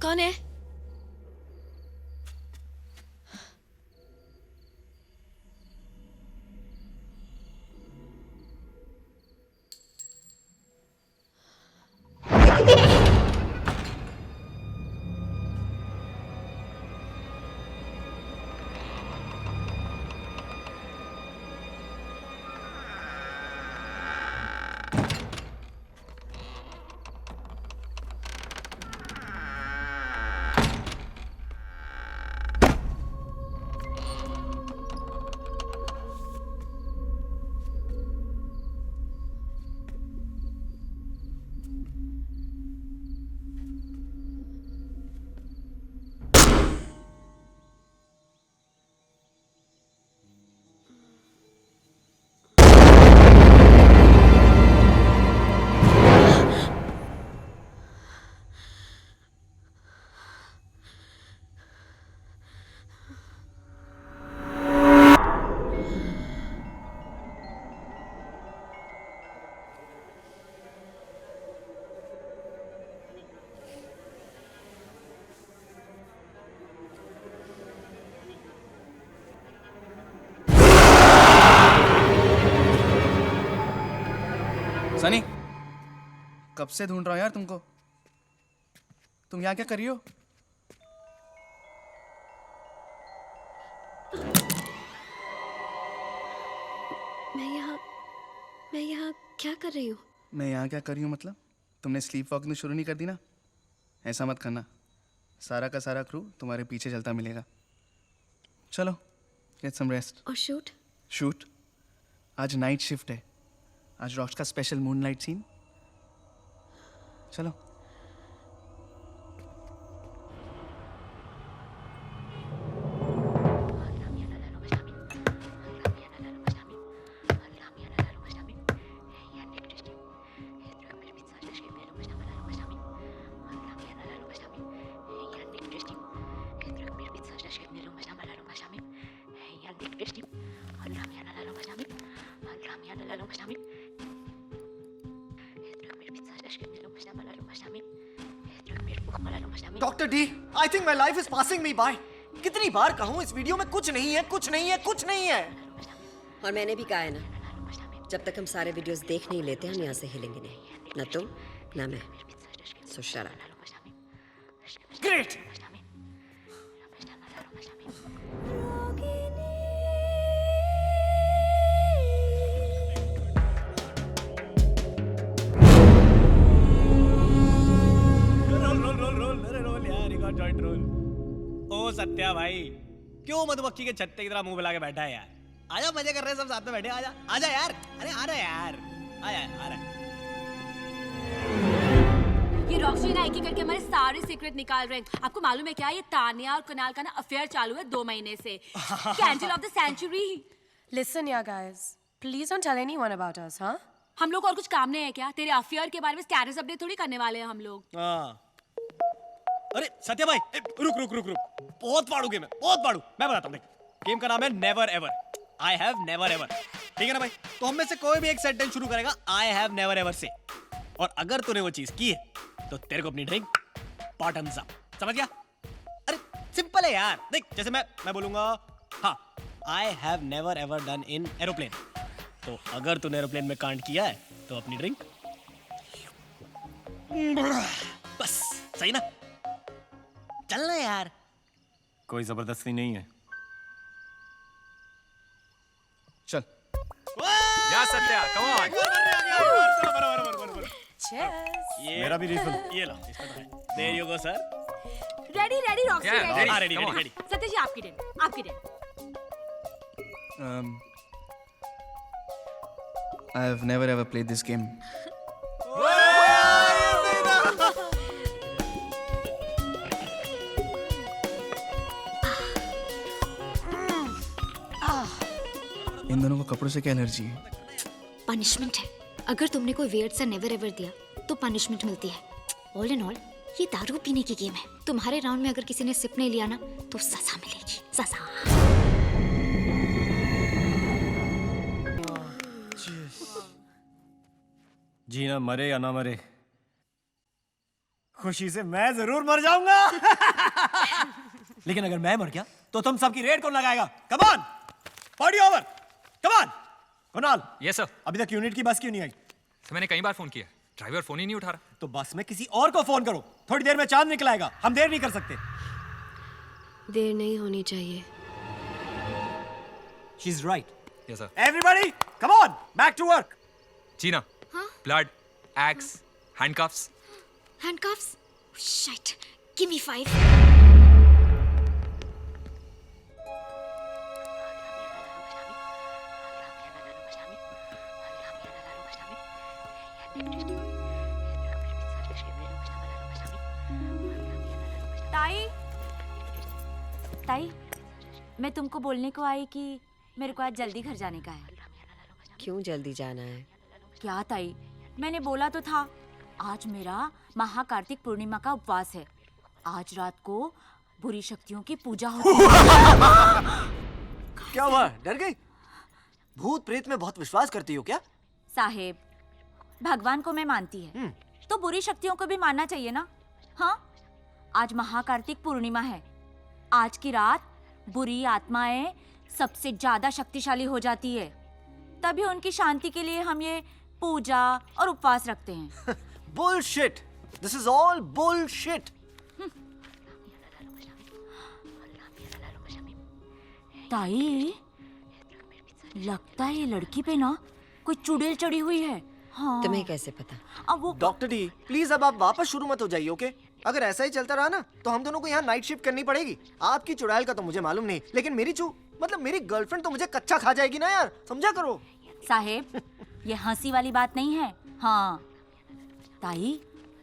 कौन है? सनी, कब से ढूंढ रहा हूं यार तुमको। तुम यहाँ क्या कर रही हो? मैं यहाँ क्या कर रही हूँ? मैं यहाँ क्या कर रही हूँ मतलब? तुमने स्लीप वॉकिंग शुरू नहीं कर दी ना? ऐसा मत करना, सारा का सारा क्रू तुम्हारे पीछे चलता मिलेगा। चलो, गेट सम रेस्ट। और शूट? शूट? आज नाइट शिफ्ट है। आज रॉक्स का स्पेशल मूनलाइट सीन। चलो। Doctor D, I think my life is passing me by. कितनी बार कहूँ इस वीडियो में कुछ नहीं है, कुछ नहीं है, कुछ नहीं है। और मैंने भी कहा है ना, जब तक हम सारे वीडियोस देख नहीं लेते हम यहाँ से हिलेंगे नहीं, ना तुम ना मैं। सो शट अप। ग्रेट। ओ सत्या भाई, क्यों मधुमक्खी के छत्ते की तरह मुंह फैला के बैठा है यार? आजा, मजे कर रहे हैं सब साथ में बैठे। आजा आजा यार, अरे आ रहा यार, आया आ रहा। ये रॉक्सी ना एक करके हमारे सारे सीक्रेट निकाल रहे हैं। आपको मालूम है क्या, ये तानिया और कुणाल का ना अफेयर चालू है 2 महीने से। Candle of the century. Listen, yeah, guys. Please don't tell anyone about us, huh? हम लोग और कुछ काम नहीं है क्या? तेरे अफेयर के बारे में स्टेटस अपडेट थोड़ी करने वाले हैं हम लोग। अरे सत्या भाई, रुक रुक रुक रुक, बहुत पाड़ू गेम है, बहुत पाड़ू। मैं बताता हूँ, देख, गेम का नाम है never ever. I have never ever, ठीक है ना भाई? तो हम में से कोई भी एक सेंटेंस शुरू करेगा आई हैव नेवर एवर से, और अगर तूने वो चीज की है तो तेरे को अपनी ड्रिंक बॉटम्स अप, समझ गया? अरे सिंपल है यार, देख जैसे मैं बोलूंगा हाँ, I have never ever done in aeroplane, तो अगर तूने एरोप्लेन में कांड किया है तो अपनी ड्रिंक बस, सही ना? चलना यार, कोई जबरदस्ती नहीं है। चल। या सत्या, कम ऑन। मेरा भी रिफिल। ये लो, इसमें तो है। There you go, sir. Ready ready Roxy Yeah, ready. ready, ready come on. Ready. Satya ji आपकी टेन, आपकी ten. I have never ever played this game. इन दोनों को कपड़ों से क्या एलर्जी है? पनिशमेंट है। अगर तुमने कोई वियर्ड सा नेवर एवर दिया तो पनिशमेंट मिलती है। ऑल इन ऑल ये दारू पीने की गेम है। तुम्हारे राउंड में अगर किसी ने सिप नहीं लिया ना तो सजा मिलेगी, सजा। जी ना मरे या ना मरे, खुशी से मैं जरूर मर जाऊंगा। लेकिन अगर मैं मर गया तो तुम सबकी रेड कौन लगाएगा? Come on, party over, come on. Kunal, yes sir. अभी तक यूनिट की बस क्यों नहीं आई? सर मैंने कई बार फोन किया, ड्राइवर फोन ही नहीं उठा रहा। तो बस में किसी और को फोन करो, थोड़ी देर में चांद निकल आएगा, हम देर नहीं कर सकते। देर नहीं होनी चाहिए। She is right. Yes sir. Everybody come on, back to work. Gina, blood, axe, handcuffs. Handcuffs? Shit. Give me 5. ताई, मैं तुमको बोलने को आई कि मेरे को आज जल्दी घर जाने का है। क्यों जल्दी जाना है? क्या ताई, मैंने बोला तो था, आज मेरा महाकार्तिक पूर्णिमा का उपवास है। आज रात को बुरी शक्तियों की पूजा होती है। क्या हुआ, डर गई? भूत प्रेत में बहुत विश्वास करती हो क्या? साहेब, भगवान को मैं मानती है तो बुरी शक्तियों को भी मानना चाहिए ना। हाँ, आज महाकार्तिक पूर्णिमा है। आज की रात बुरी आत्माएं सबसे ज्यादा शक्तिशाली हो जाती है, तभी उनकी शांति के लिए हम ये पूजा और उपवास रखते हैं। Bullshit! This is all bullshit! ताई, लगता है ये लड़की पे ना कोई चुड़ैल चढ़ी हुई है। हाँ। तुम्हें कैसे पता? अब वो डॉक्टर डी, प्लीज अब आप वापस शुरू मत हो जाइए, ओके? अगर ऐसा ही चलता रहा ना तो हम दोनों को यहाँ नाइट शिफ्ट करनी पड़ेगी। आपकी चुड़ैल का तो मुझे मालूम नहीं, लेकिन मेरी गर्लफ्रेंड तो मुझे कच्चा खा जाएगी ना यार, समझा करो। साहेब, ये हंसी वाली बात नहीं है। हाँ ताई,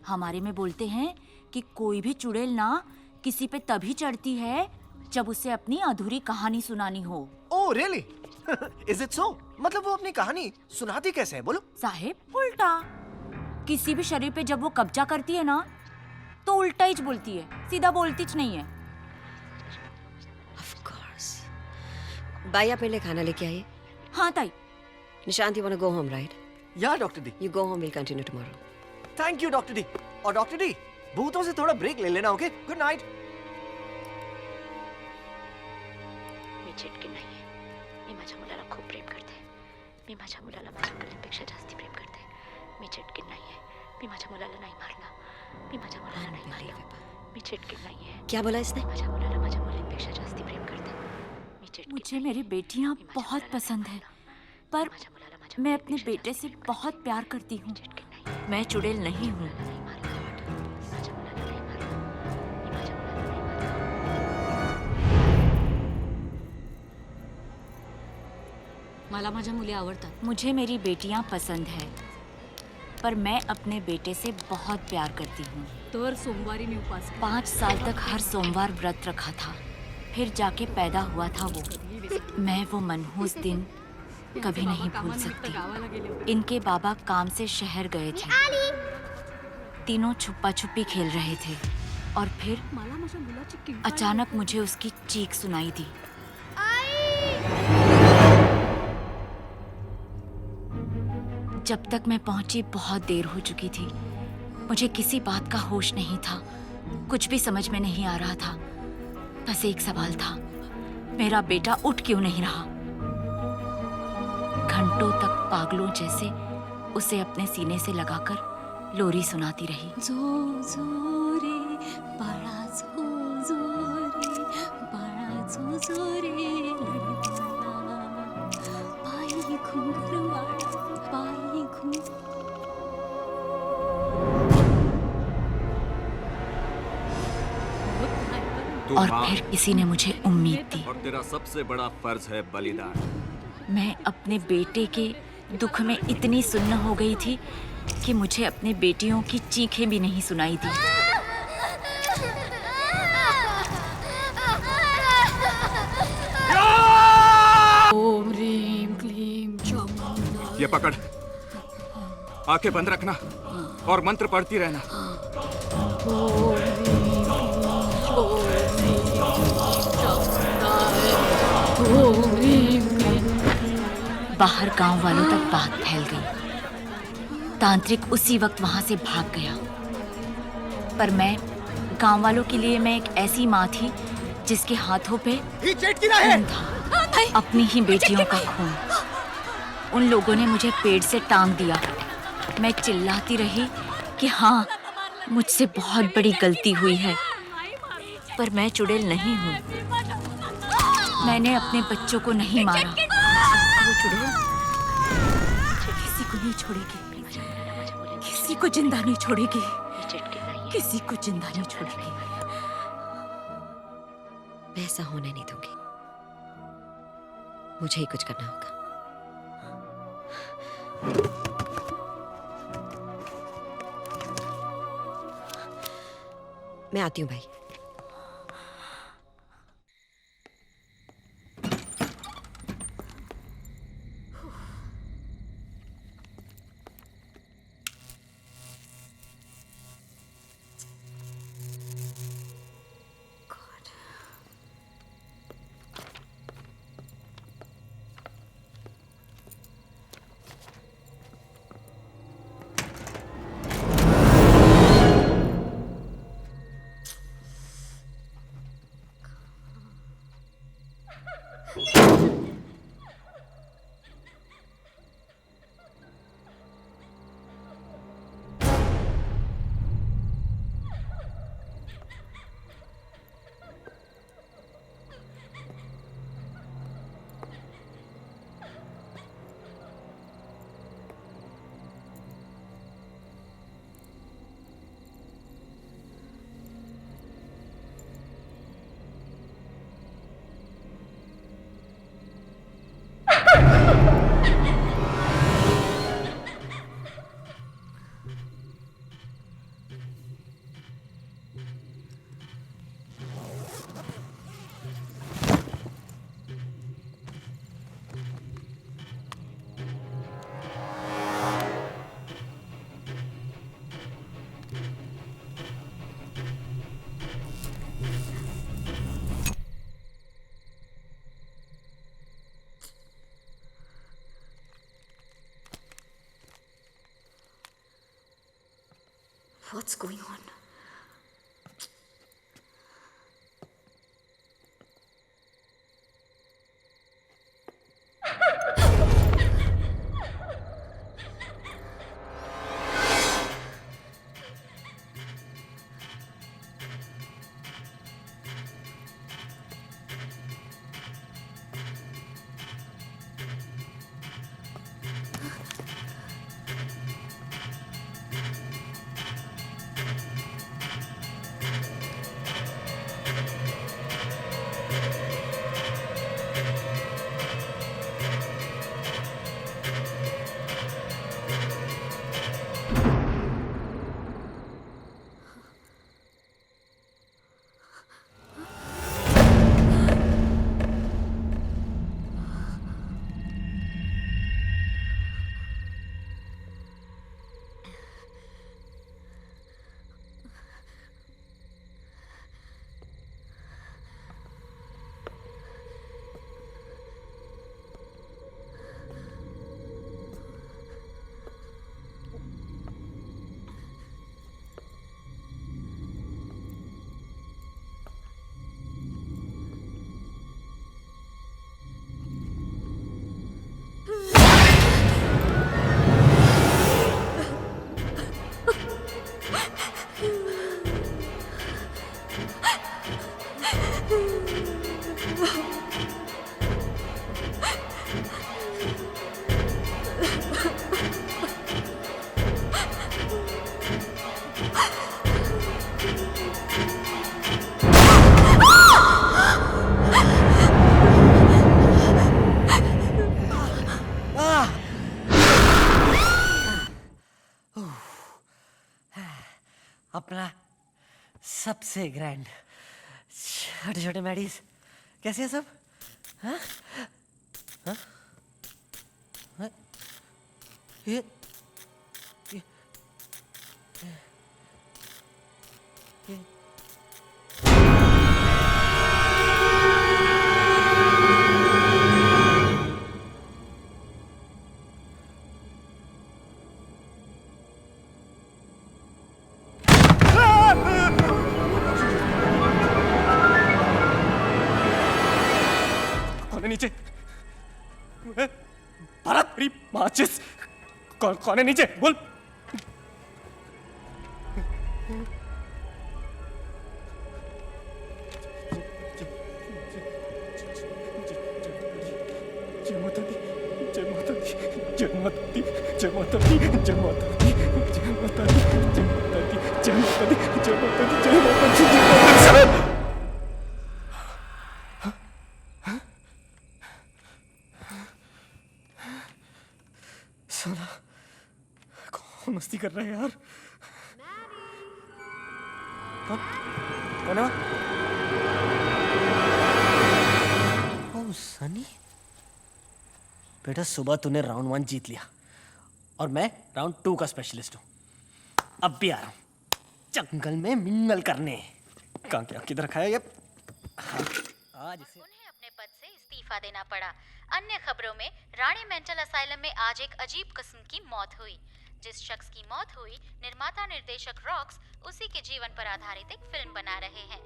हमारे में बोलते हैं कि कोई भी चुड़ैल ना किसी पे तभी चढ़ती है जब उसे अपनी अधूरी कहानी सुनानी हो। Oh really? Is it so? मतलब वो अपनी कहानी सुनाती कैसे है, बोलो? साहेब, उल्टा। किसी भी शरीर पे जब वो कब्जा करती है ना तो उल्टा ही बोलती है, सीधा बोलती च नहीं है। Of course. बाई आप मेरे लिए खाना लेके आइए। हाँ ताई। Nishant, you wanna go home, right? या doctor D. You go home, we'll continue tomorrow. Thank you doctor D. और डॉक्टर डी, भूतों से थोड़ा ब्रेक ले लेना, ओके? Good night. मी चिटकी नाहीये. मी माझ्या मुलाला खूप प्रेम करते. मी माझ्या मुलाला माझ्या मुलीपेक्षा जास्ती प्रेम करते. मी चिटकी नाहीये. मी माझ्या मुलाला नाही मारला. मी माझ्या मुलाला नाही मारला. मी चिटकी नाहीये. क्या बोला इसने? माझ्या मुलाला माझ्या मुलीपेक्षा जास्ती प्रेम करते. मी चिटकी. मुझे मेरी बेटियां बहुत पसंद है, पर मैं अपने बेटे से बहुत प्यार करती हूँ। मैं चुड़ैल नहीं हूँ। मला माझ्या मुली आवडतात. मुझे मेरी बेटियां पसंद है, पर मैं अपने बेटे से बहुत प्यार करती हूँ। तर सोमवारी मी उपवास केला. 5 साल तक हर सोमवार व्रत रखा था, फिर जाके पैदा हुआ था वो। मैं वो मनहूस दिन कभी नहीं भूल सकती। इनके बाबा काम से शहर गए थे। तीनों छुपा छुपी खेल रहे थे और फिर अचानक मुझे उसकी चीख सुनाई दी। जब तक मैं पहुंची बहुत देर हो चुकी थी। मुझे किसी बात का होश नहीं था, कुछ भी समझ में नहीं आ रहा था। बस एक सवाल था, मेरा बेटा उठ क्यों नहीं रहा? घंटों तक पागलों जैसे उसे अपने सीने से लगाकर लोरी सुनाती रही। जो जो रे बाळा, जो जो रे बाळा, जो जो रे ललिताला, पायी घुंगरवाडा, पायी घुंगर। और फिर किसी ने मुझे उम्मीद दी। और तेरा सबसे बड़ा फर्ज है बलिदान। मैं अपने बेटे के दुख में इतनी सुन्न हो गई थी कि मुझे अपने बेटियों की चीखें भी नहीं सुनाई दी। ओम ह्रीं पकड़, आंखें बंद रखना और मंत्र पढ़ती रहना। बाहर गांव वालों तक बात फैल गई। तांत्रिक उसी वक्त वहां से भाग गया। पर मैं, गांव वालों के लिए मैं एक ऐसी माँ थी जिसके हाथों पे खून था, अपनी ही बेटियों का खून। उन लोगों ने मुझे पेड़ से टांग दिया। मैं चिल्लाती रही कि हाँ, मुझसे बहुत बड़ी गलती हुई है, पर मैं चुड़ैल नहीं हूँ। मैंने अपने बच्चों को नहीं मारा। वो चुड़ैल किसी को नहीं छोड़ेगी, किसी को जिंदा नहीं छोड़ेगी, किसी को जिंदा नहीं छोड़ेगी। मैं ऐसा होने नहीं दूंगी। मुझे ही कुछ करना होगा। मैं आती हूँ भाई। What's going on? अपना सबसे ग्रैंड छोटे छोटे मैडीज कैसे हैं सब? हाँ? हाँ? हाँ? कौन है नीचे? भारत मेरी माचिस। कौन है नीचे? बोल। जय माता दी, जय माता दी, जय माता दी, जय माता दी, जय माता दी, जय माता दी, जय माता दी, जय माता दी, जय माता दी, जय माता दी, जय माता दी। साला कौन मस्ती कर रहा है यार? कौन है? ओह सनी, बेटा सुबह तूने राउंड 1 जीत लिया और मैं राउंड 2 का स्पेशलिस्ट हूँ। अब भी आ रहा हूँ जंगल में मिंगल करने। कहाँ क्या किधर रखा है ये? आज उन्हें अपने पद से इस्तीफा देना पड़ा। अन्य खबरों में रानी मेंटल असाइलम में आज एक अजीब किस्म की मौत हुई। जिस शख्स की मौत हुई, निर्माता निर्देशक रॉक्स उसी के जीवन पर आधारित एक फिल्म बना रहे हैं।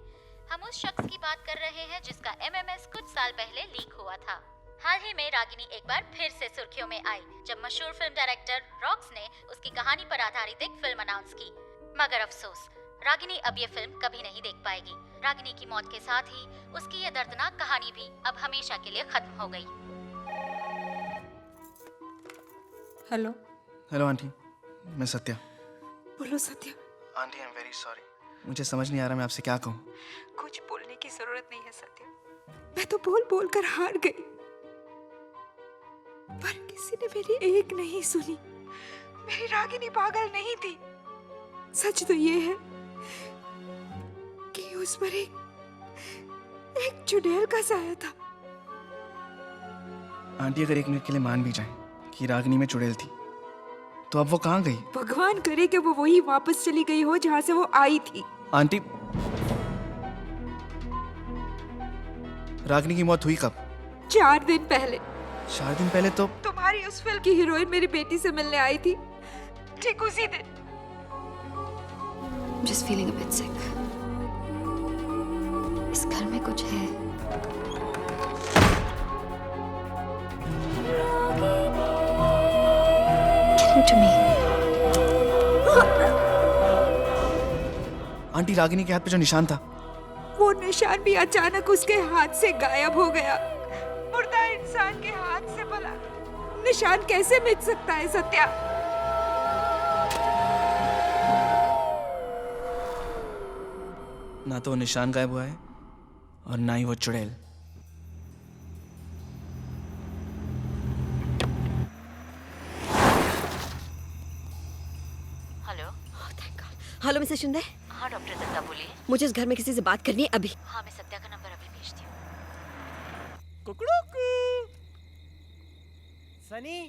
हम उस शख्स की बात कर रहे हैं जिसका MMS कुछ साल पहले लीक हुआ था। हाल ही में रागिनी एक बार फिर से सुर्खियों में आई जब मशहूर फिल्म डायरेक्टर रॉक्स ने उसकी कहानी पर आधारित एक फिल्म अनाउंस की। मगर अफसोस, रागिनी अब ये फिल्म कभी नहीं देख पाएगी। रागिनी की मौत के साथ ही उसकी ये दर्दनाक कहानी भी अब हमेशा के लिए खत्म हो गई। हेलो। हेलो आंटी, मैं सत्या। बोलो Satya. Aunty I am very sorry, मुझे समझ नहीं आ रहा मैं आपसे क्या कहूँ। कुछ बोलने की जरूरत नहीं है सत्या, मैं तो बोल बोल कर हार गई, पर किसी ने मेरी एक नहीं सुनी। मेरी रागिनी पागल नहीं थी। सच तो ये है कि उस पर एक चुड़ैल का साया था। आंटी अगर एक मिनट के लिए मान भी जाए कि रागिनी में चुड़ैल थी, तो अब वो कहाँ गई? भगवान करे कि वो वही वापस चली गई हो जहाँ से वो आई थी। आंटी, रागिनी की मौत हुई कब? 4 दिन पहले। 4 दिन पहले तो तुम्हारी उस फिल्म की हीरोइन मेरी बेटी से मिलने आई थी, ठीक उसी दिन। Just feeling a bit sick. इस घर में कुछ है। Give to me. Aunty, Ragini के हाथ पे जो निशान था, वो निशान भी अचानक उसके हाथ से गायब हो गया। मुर्दा इंसान के हाथ से भला निशान कैसे मिट सकता है सत्या? ना तो वो निशान गायब हुआ है और ना ही वो चुड़ैल। हेलो। Hello Mrs Shinde. हाँ डॉक्टर दत्ता बोलिए। मुझे इस घर में किसी से बात करनी है अभी। हाँ, मैं सत्या का नंबर अभी भेजती हूँ। कुकड़ूकू। सनी,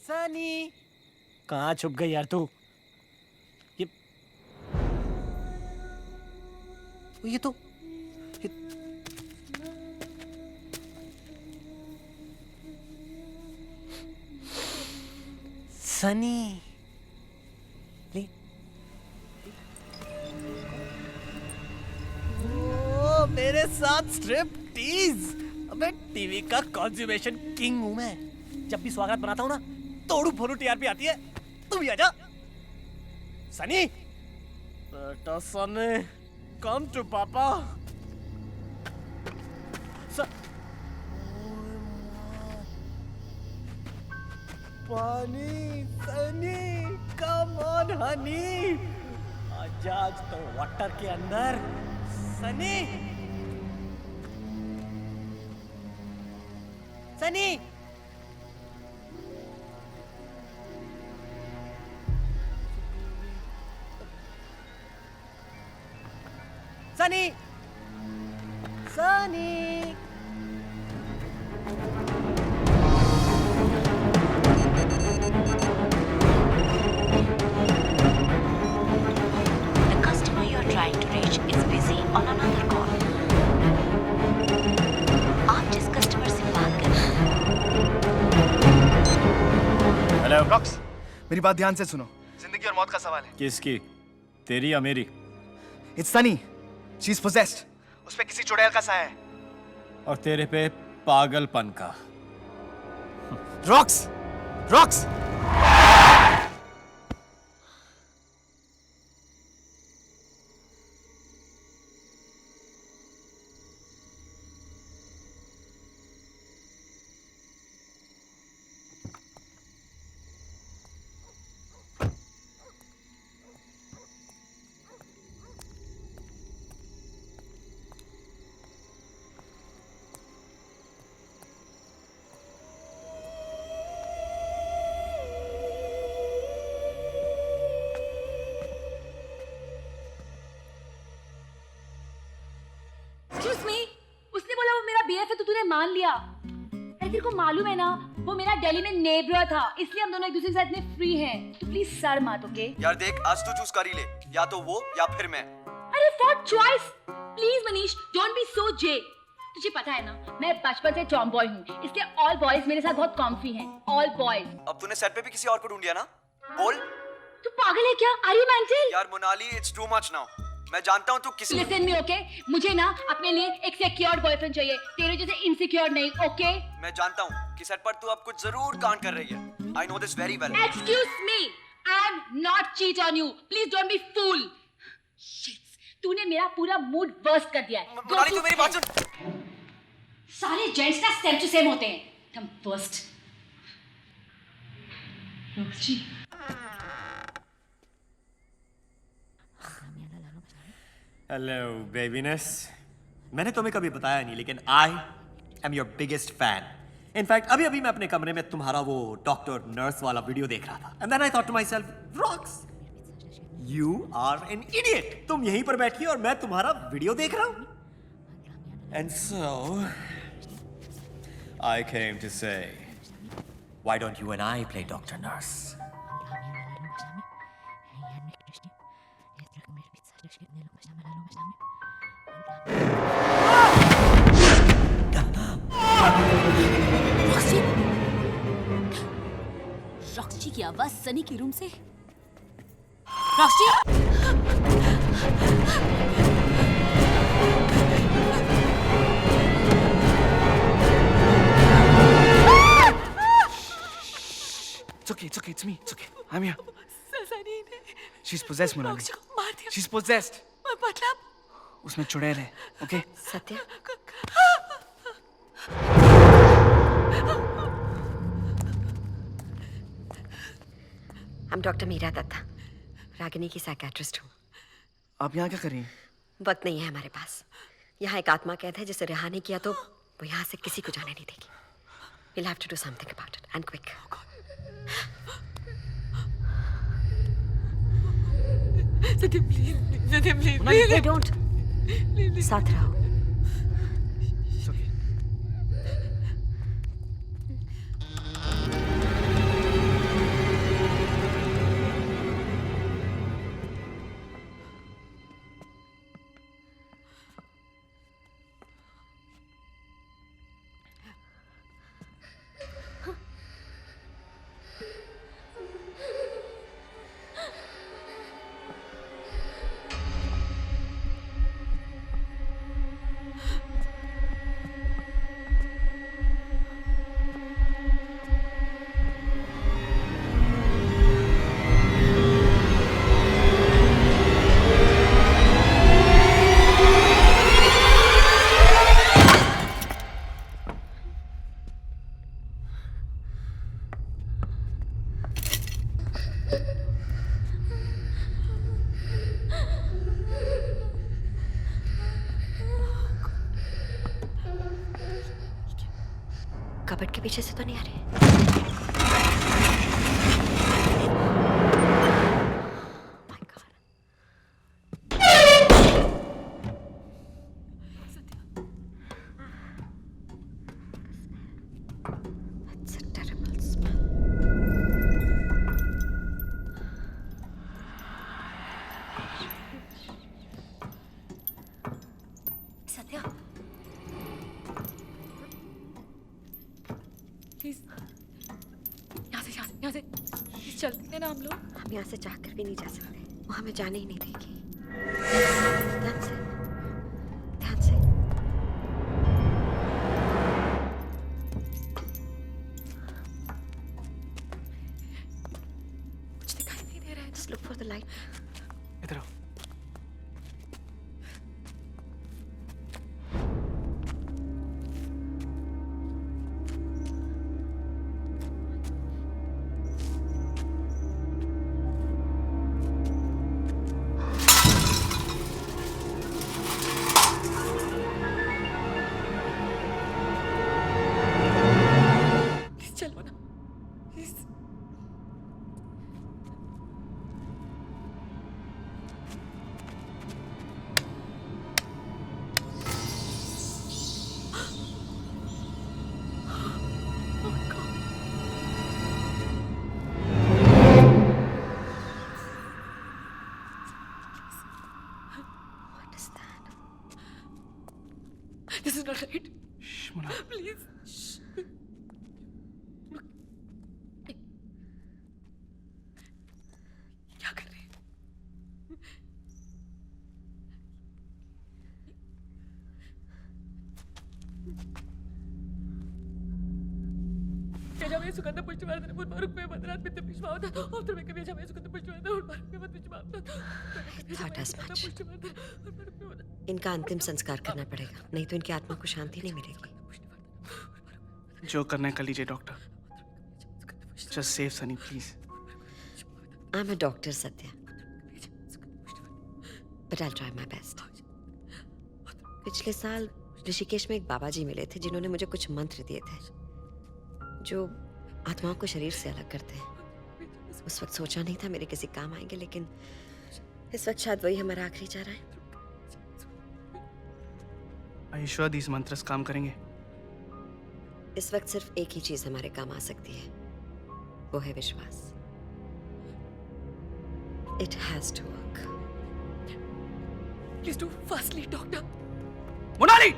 सनी, कहाँ छुप गई यार तू? ये तो सनी। ले। ओ, मेरे साथ स्ट्रिप टीज। अबे टीवी का कॉन्ज्यूमेशन किंग हूं मैं। जब भी स्वागत बनाता हूं ना, तोड़ू फोड़ू टीआरपी आती है। तू भी आजा। सनी, बेटा सनी, come to papa. पानी, सनी, come on honey. आज तो वाटर के अंदर। Sunny, Sunny, Sunny, Sunny. is busy on another call. आप जिस कस्टमर से बात कर रहे हैं। हेलो रॉक्स, मेरी बात ध्यान से सुनो। जिंदगी और मौत का सवाल है। किसकी? तेरी या मेरी? It's Sunny, she is possessed. उस पे किसी चुड़ैल का साया है। और तेरे पे पागलपन का। Rocks, rocks. Excuse me, उसने बोला वो मेरा BF है तो तूने मान लिया। अरे तेरे को मालूम है ना वो मेरा दिल्ली में नेबर था, इसलिए हम दोनों एक दूसरे के साथ में फ्री हैं। तो प्लीज सर मत, ओके? यार देख, आज तू चूज कर ही ले, या तो वो या फिर मैं। अरे for choice please Manish, don't be so जे। तुझे पता है ना मैं बचपन से टॉम बॉय हूँ, इसलिए ऑल बॉयज मेरे साथ बहुत कॉम्फी हैं। All boys. अब तूने सेट पे भी किसी और को ढूंढ लिया ना? बोल। तू पागल है क्या? Are you mental? यार Monali, it's too much now. मैं जानता हूँ तू किसी। Listen me, okay? मुझे ना अपने लिए एक सिक्योर बॉयफ्रेंड चाहिए, तेरे जैसे इनसिक्योर नहीं, ओके? मैं जानता हूँ कि सेट पर तू अब कुछ जरूर कांड कर रही है। I know this very well. Excuse me, I am not cheat on you, please don't be fool. तूने मेरा पूरा मूड वर्स्ट कर दिया है। मोनाली तू मेरी बात सुन। सारे जेंट्स ना सेम टू सेम होते हैं, तुम वर्स्ट। रोजी हेलो बेबीनेस। मैंने तुम्हें कभी बताया नहीं, लेकिन I am your biggest fan. In fact अभी अभी मैं अपने कमरे में तुम्हारा वो डॉक्टर नर्स वाला वीडियो देख रहा था। And then I thought to myself, Rocks, you are an idiot. तुम यहीं पर बैठी और मैं तुम्हारा वीडियो देख रहा हूं। And so I came to say, why don't you and I play doctor nurse? Roxy की आवाज सनी के रूम से। Roxy! It's okay, it's me, it's okay. I'm here. Sunny ने She's possessed, Monali. रॉक्सी को मार दिया। She's possessed. मतलब उसमें चुड़ैल है, okay? Satya, I'm doctor Meera Dutta, Ragini की साइकेट्रिस्ट हूँ। आप यहाँ क्या कर रही हैं? वक्त नहीं है हमारे पास। यहाँ एक आत्मा कैद है, जिसे रिहा नहीं किया तो वो यहाँ से किसी को जाने नहीं देगी। We'll have to do something about it and quick. Satya please, Satya please. They don't. साथ रहो। कबर्ड के पीछे से तो नहीं आ रहे। That's a terrible smell. Please यहाँ से प्लीज चलते हैं ना हम लोग। हम यहाँ से चाहकर भी नहीं जा सकते, वो हमें जाने ही नहीं देगी। ध्यान से, ध्यान से। कुछ दिखाई नहीं दे रहा है। Just look for the light. इधर आओ। चलो ना please. This is not right. Please. क्या कर रहे हैं? यजामये सुगंध पुष्टिवर्धन उर्वारुकमेव वदनात् पित्तं विश्वावदात् औषधमेकं यजामये सुगंध पुष्टिवर्धन उर्वारुकमेव विश्वावदात्। Thought as much. इनका अंतिम संस्कार करना पड़ेगा, नहीं तो इनकी आत्मा को शांति नहीं मिलेगी। जो करना है कर लीजिए doctor. Just save Sunny, please. I'm a doctor, Satya. But I'll try my best. पिछले साल ऋषिकेश में एक बाबा जी मिले थे जिन्होंने मुझे कुछ मंत्र दिए थे जो आत्माओं को शरीर से अलग करते हैं। उस वक्त सोचा नहीं था मेरे किसी काम आएंगे, लेकिन इस वक्त शायद वही हमारा आखिरी चारा है। Are you sure these mantras काम करेंगे? इस वक्त सिर्फ एक ही चीज हमारे काम आ सकती है, वो है विश्वास। It has to work. Please do fastly, doctor. Monali!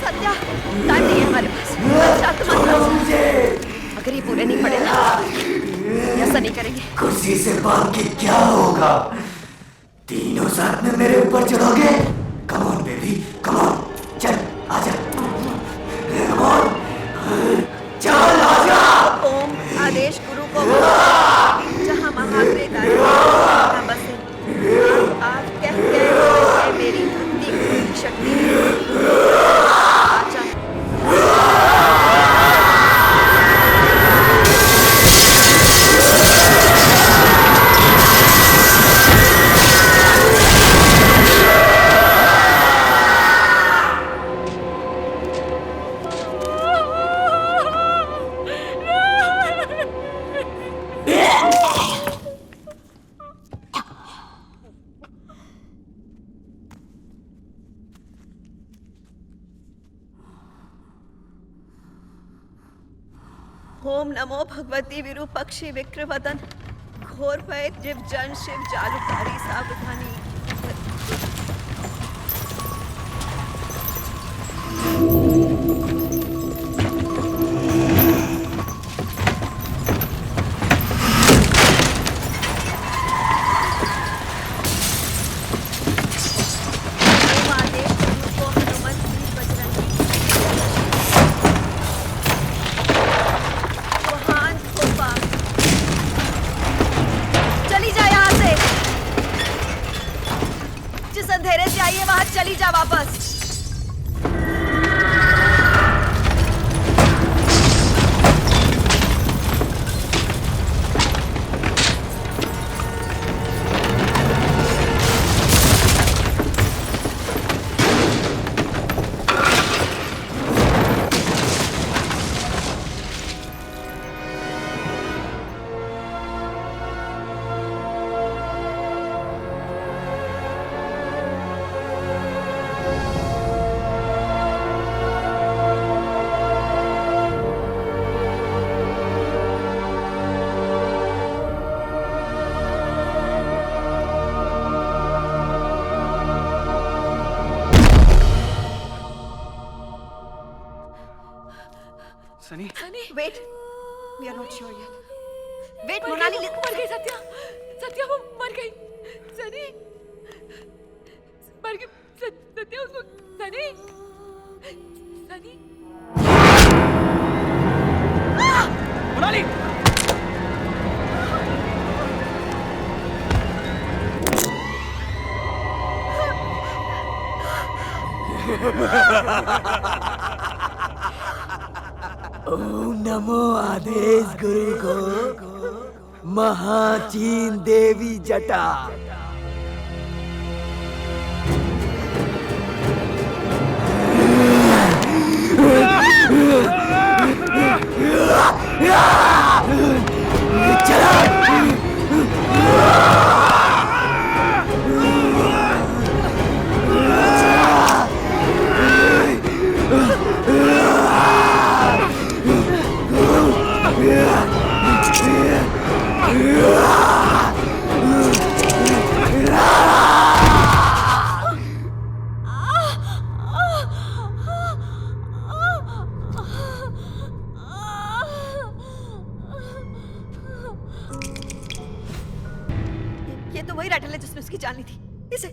Satya, time नहीं है हमारे पास। अगर ये पूरे नहीं पड़े ना, ऐसा नहीं करेंगे। कुर्सी से भाग के क्या होगा? तीनों साथ में मेरे ऊपर चढ़ोगे? Come on baby, come on, चल आजा। कम ऑन, चल आजा। ओम आदेश गुरु को जहाँ महाग्रेत आए वहाँ बसे। आप कह गए है मेरी भक्ति की शक्ति। आजा। ओम नमो भगवती विरूपक्षी विक्रवदन घोर भय जीव जन शिव जालुकारी सावधानी। चली जा यहाँ से, जिस अंधेरे से आई है वहां चली जा वापस। Sunny wait, we are not sure yet. Wait Monali, मर गई सत्या, सत्या वो मर गई। सनी मर गई, सत्या उसको, सनी सनी मोनाली ओम नमो आदेश गुरु को महाचीन देवी जटा। ये तो वही राइटल है जिसने उसकी जान ली थी। इसे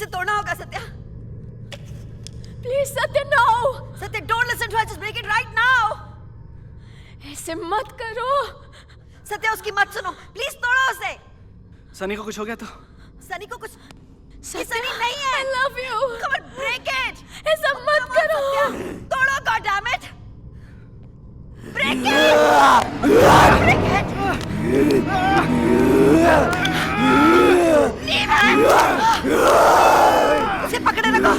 तोड़ना होगा Satya. Please Satya, no Satya, don't listen to her, just break it right now. ऐसे मत करो सत्या, उसकी मत सुनो, प्लीज तोड़ो उसे। सनी को कुछ हो गया तो? सनी को कुछ, ये सनी नहीं है। I love you. Come on, break it. ऐसा मत करो। सत्या, तोड़ो, God damn it. Break it. Break it. Leave it. उसे पकड़े रखो।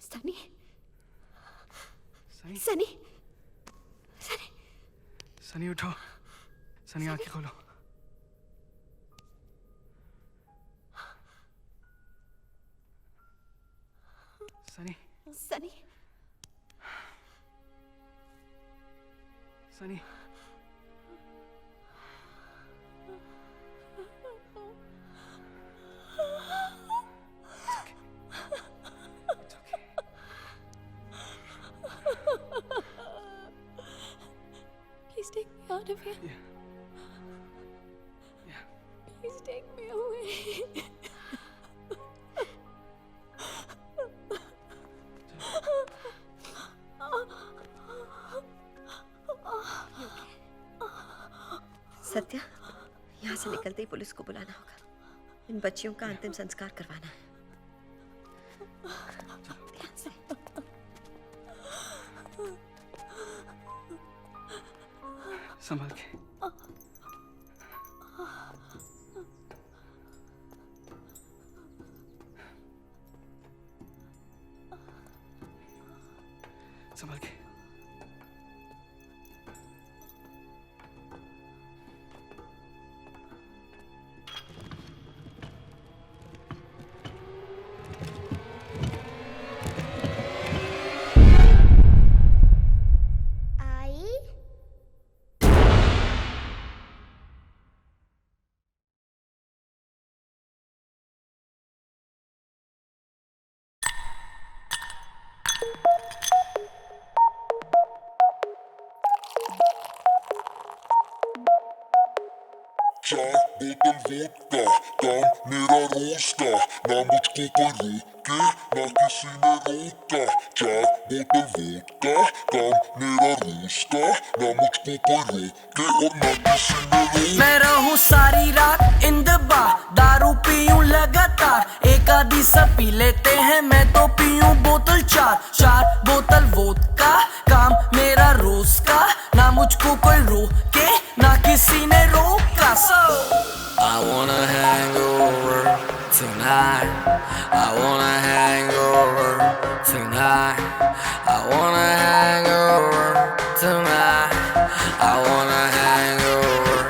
सनी, सनी, सनी उठो, सनी आंखें खोलो। Sunny, Sunny, Sunny, Please take me out of here. Please take me away. Satya, यहाँ से निकलते ही पुलिस को बुलाना होगा। इन बच्चियों का अंतिम संस्कार करवाना है। ध्यान से। संभाल के। संभल के। चार बोतल वोडका, काम मेरा रोज का, ना मुझको कोई रोके, ना किसी ने रोका। चार बोतल वोडका, काम मेरा रोज का, ना मुझको कोई रोके और ना किसी ने रोका। मैं रहूं सारी रात इन द बार, दारू पीऊं लगातार, एक आधी सब पी लेते हैं, मैं तो पीऊं बोतल चार। चार बोतल वोडका, काम मेरा रोज का, ना मुझको कोई रोके, ना किसी ने रोका। I wanna hang over tonight. I wanna hang over tonight. I wanna hang over tonight. I wanna hang over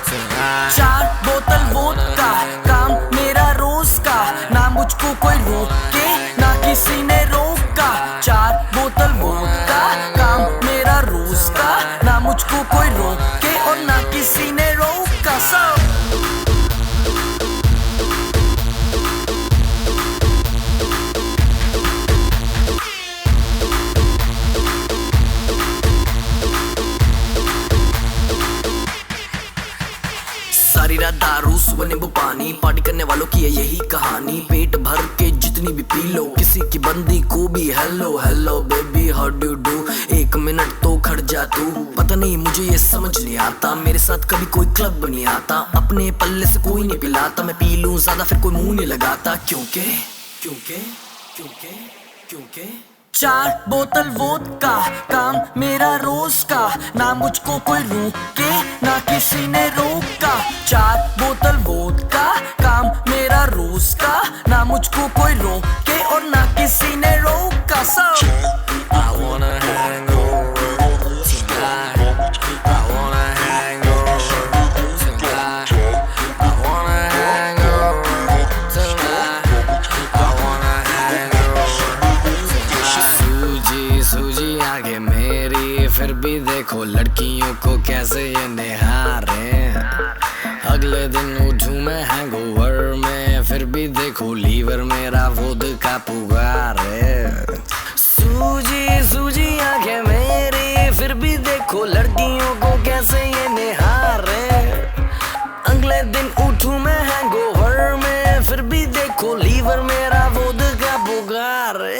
tonight. चार बोतल वोडका, काम मेरा रोज का, ना मुझको कोई रोके, ना किसी ने रोका। चार बोतल वोडका, काम मेरा रोज का, ना मुझको कोई रोके और ना किसी ने रोका। सारी रात दारू सुबह नींबू पानी, पार्टी करने वालों की है यही कहानी। पेट भर के जितनी भी पी लो, किसी की बंदी को भी hello hello baby how do do. एक मिनट तो खड़ जा तू, पता नहीं मुझे ये समझ नहीं आता, मेरे साथ कभी कोई क्लब नहीं आता, अपने पल्ले से कोई नहीं पिलाता, मैं पी लूं ज्यादा फिर कोई मुंह नहीं लगाता। क्योंकि क्योंकि क्योंकि क्योंकि चार बोतल वोडका, काम मेरा रोज का, ना मुझको कोई रोके, ना किसी ने रोका। चार बोतल वोडका, काम मेरा रोज का, ना मुझको कोई रोके और ना किसी ने रोका। I wanna hang over tonight. I wanna hang over tonight. I wanna hang over tonight. I wanna hang over tonight. सूजी सूजी आगे मेरी, फिर भी देखो लड़कियों को कैसे ये निहारे। अगले दिन उठूं मैं हैंगओवर में, फिर भी देखो लीवर मेरा वोडका पुकारे। सूजी सूजी आंखें मेरी, फिर भी देखो लड़कियों को कैसे ये निहारे। अगले दिन उठूं मैं हैंगओवर में, फिर भी देखो लीवर मेरा वोडका पुकारे।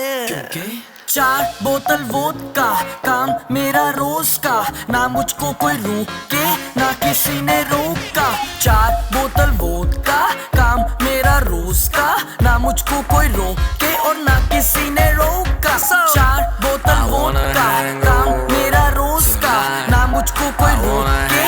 चार बोतल वोडका, काम मेरा रोज का, ना मुझको कोई रोके, ना किसी ने रोका। चार बोतल वोडका, काम मेरा रोज का, ना मुझको कोई रोके और ना किसी ने रोका। चार बोतल वोडका, काम मेरा रोज का, ना मुझको कोई रोके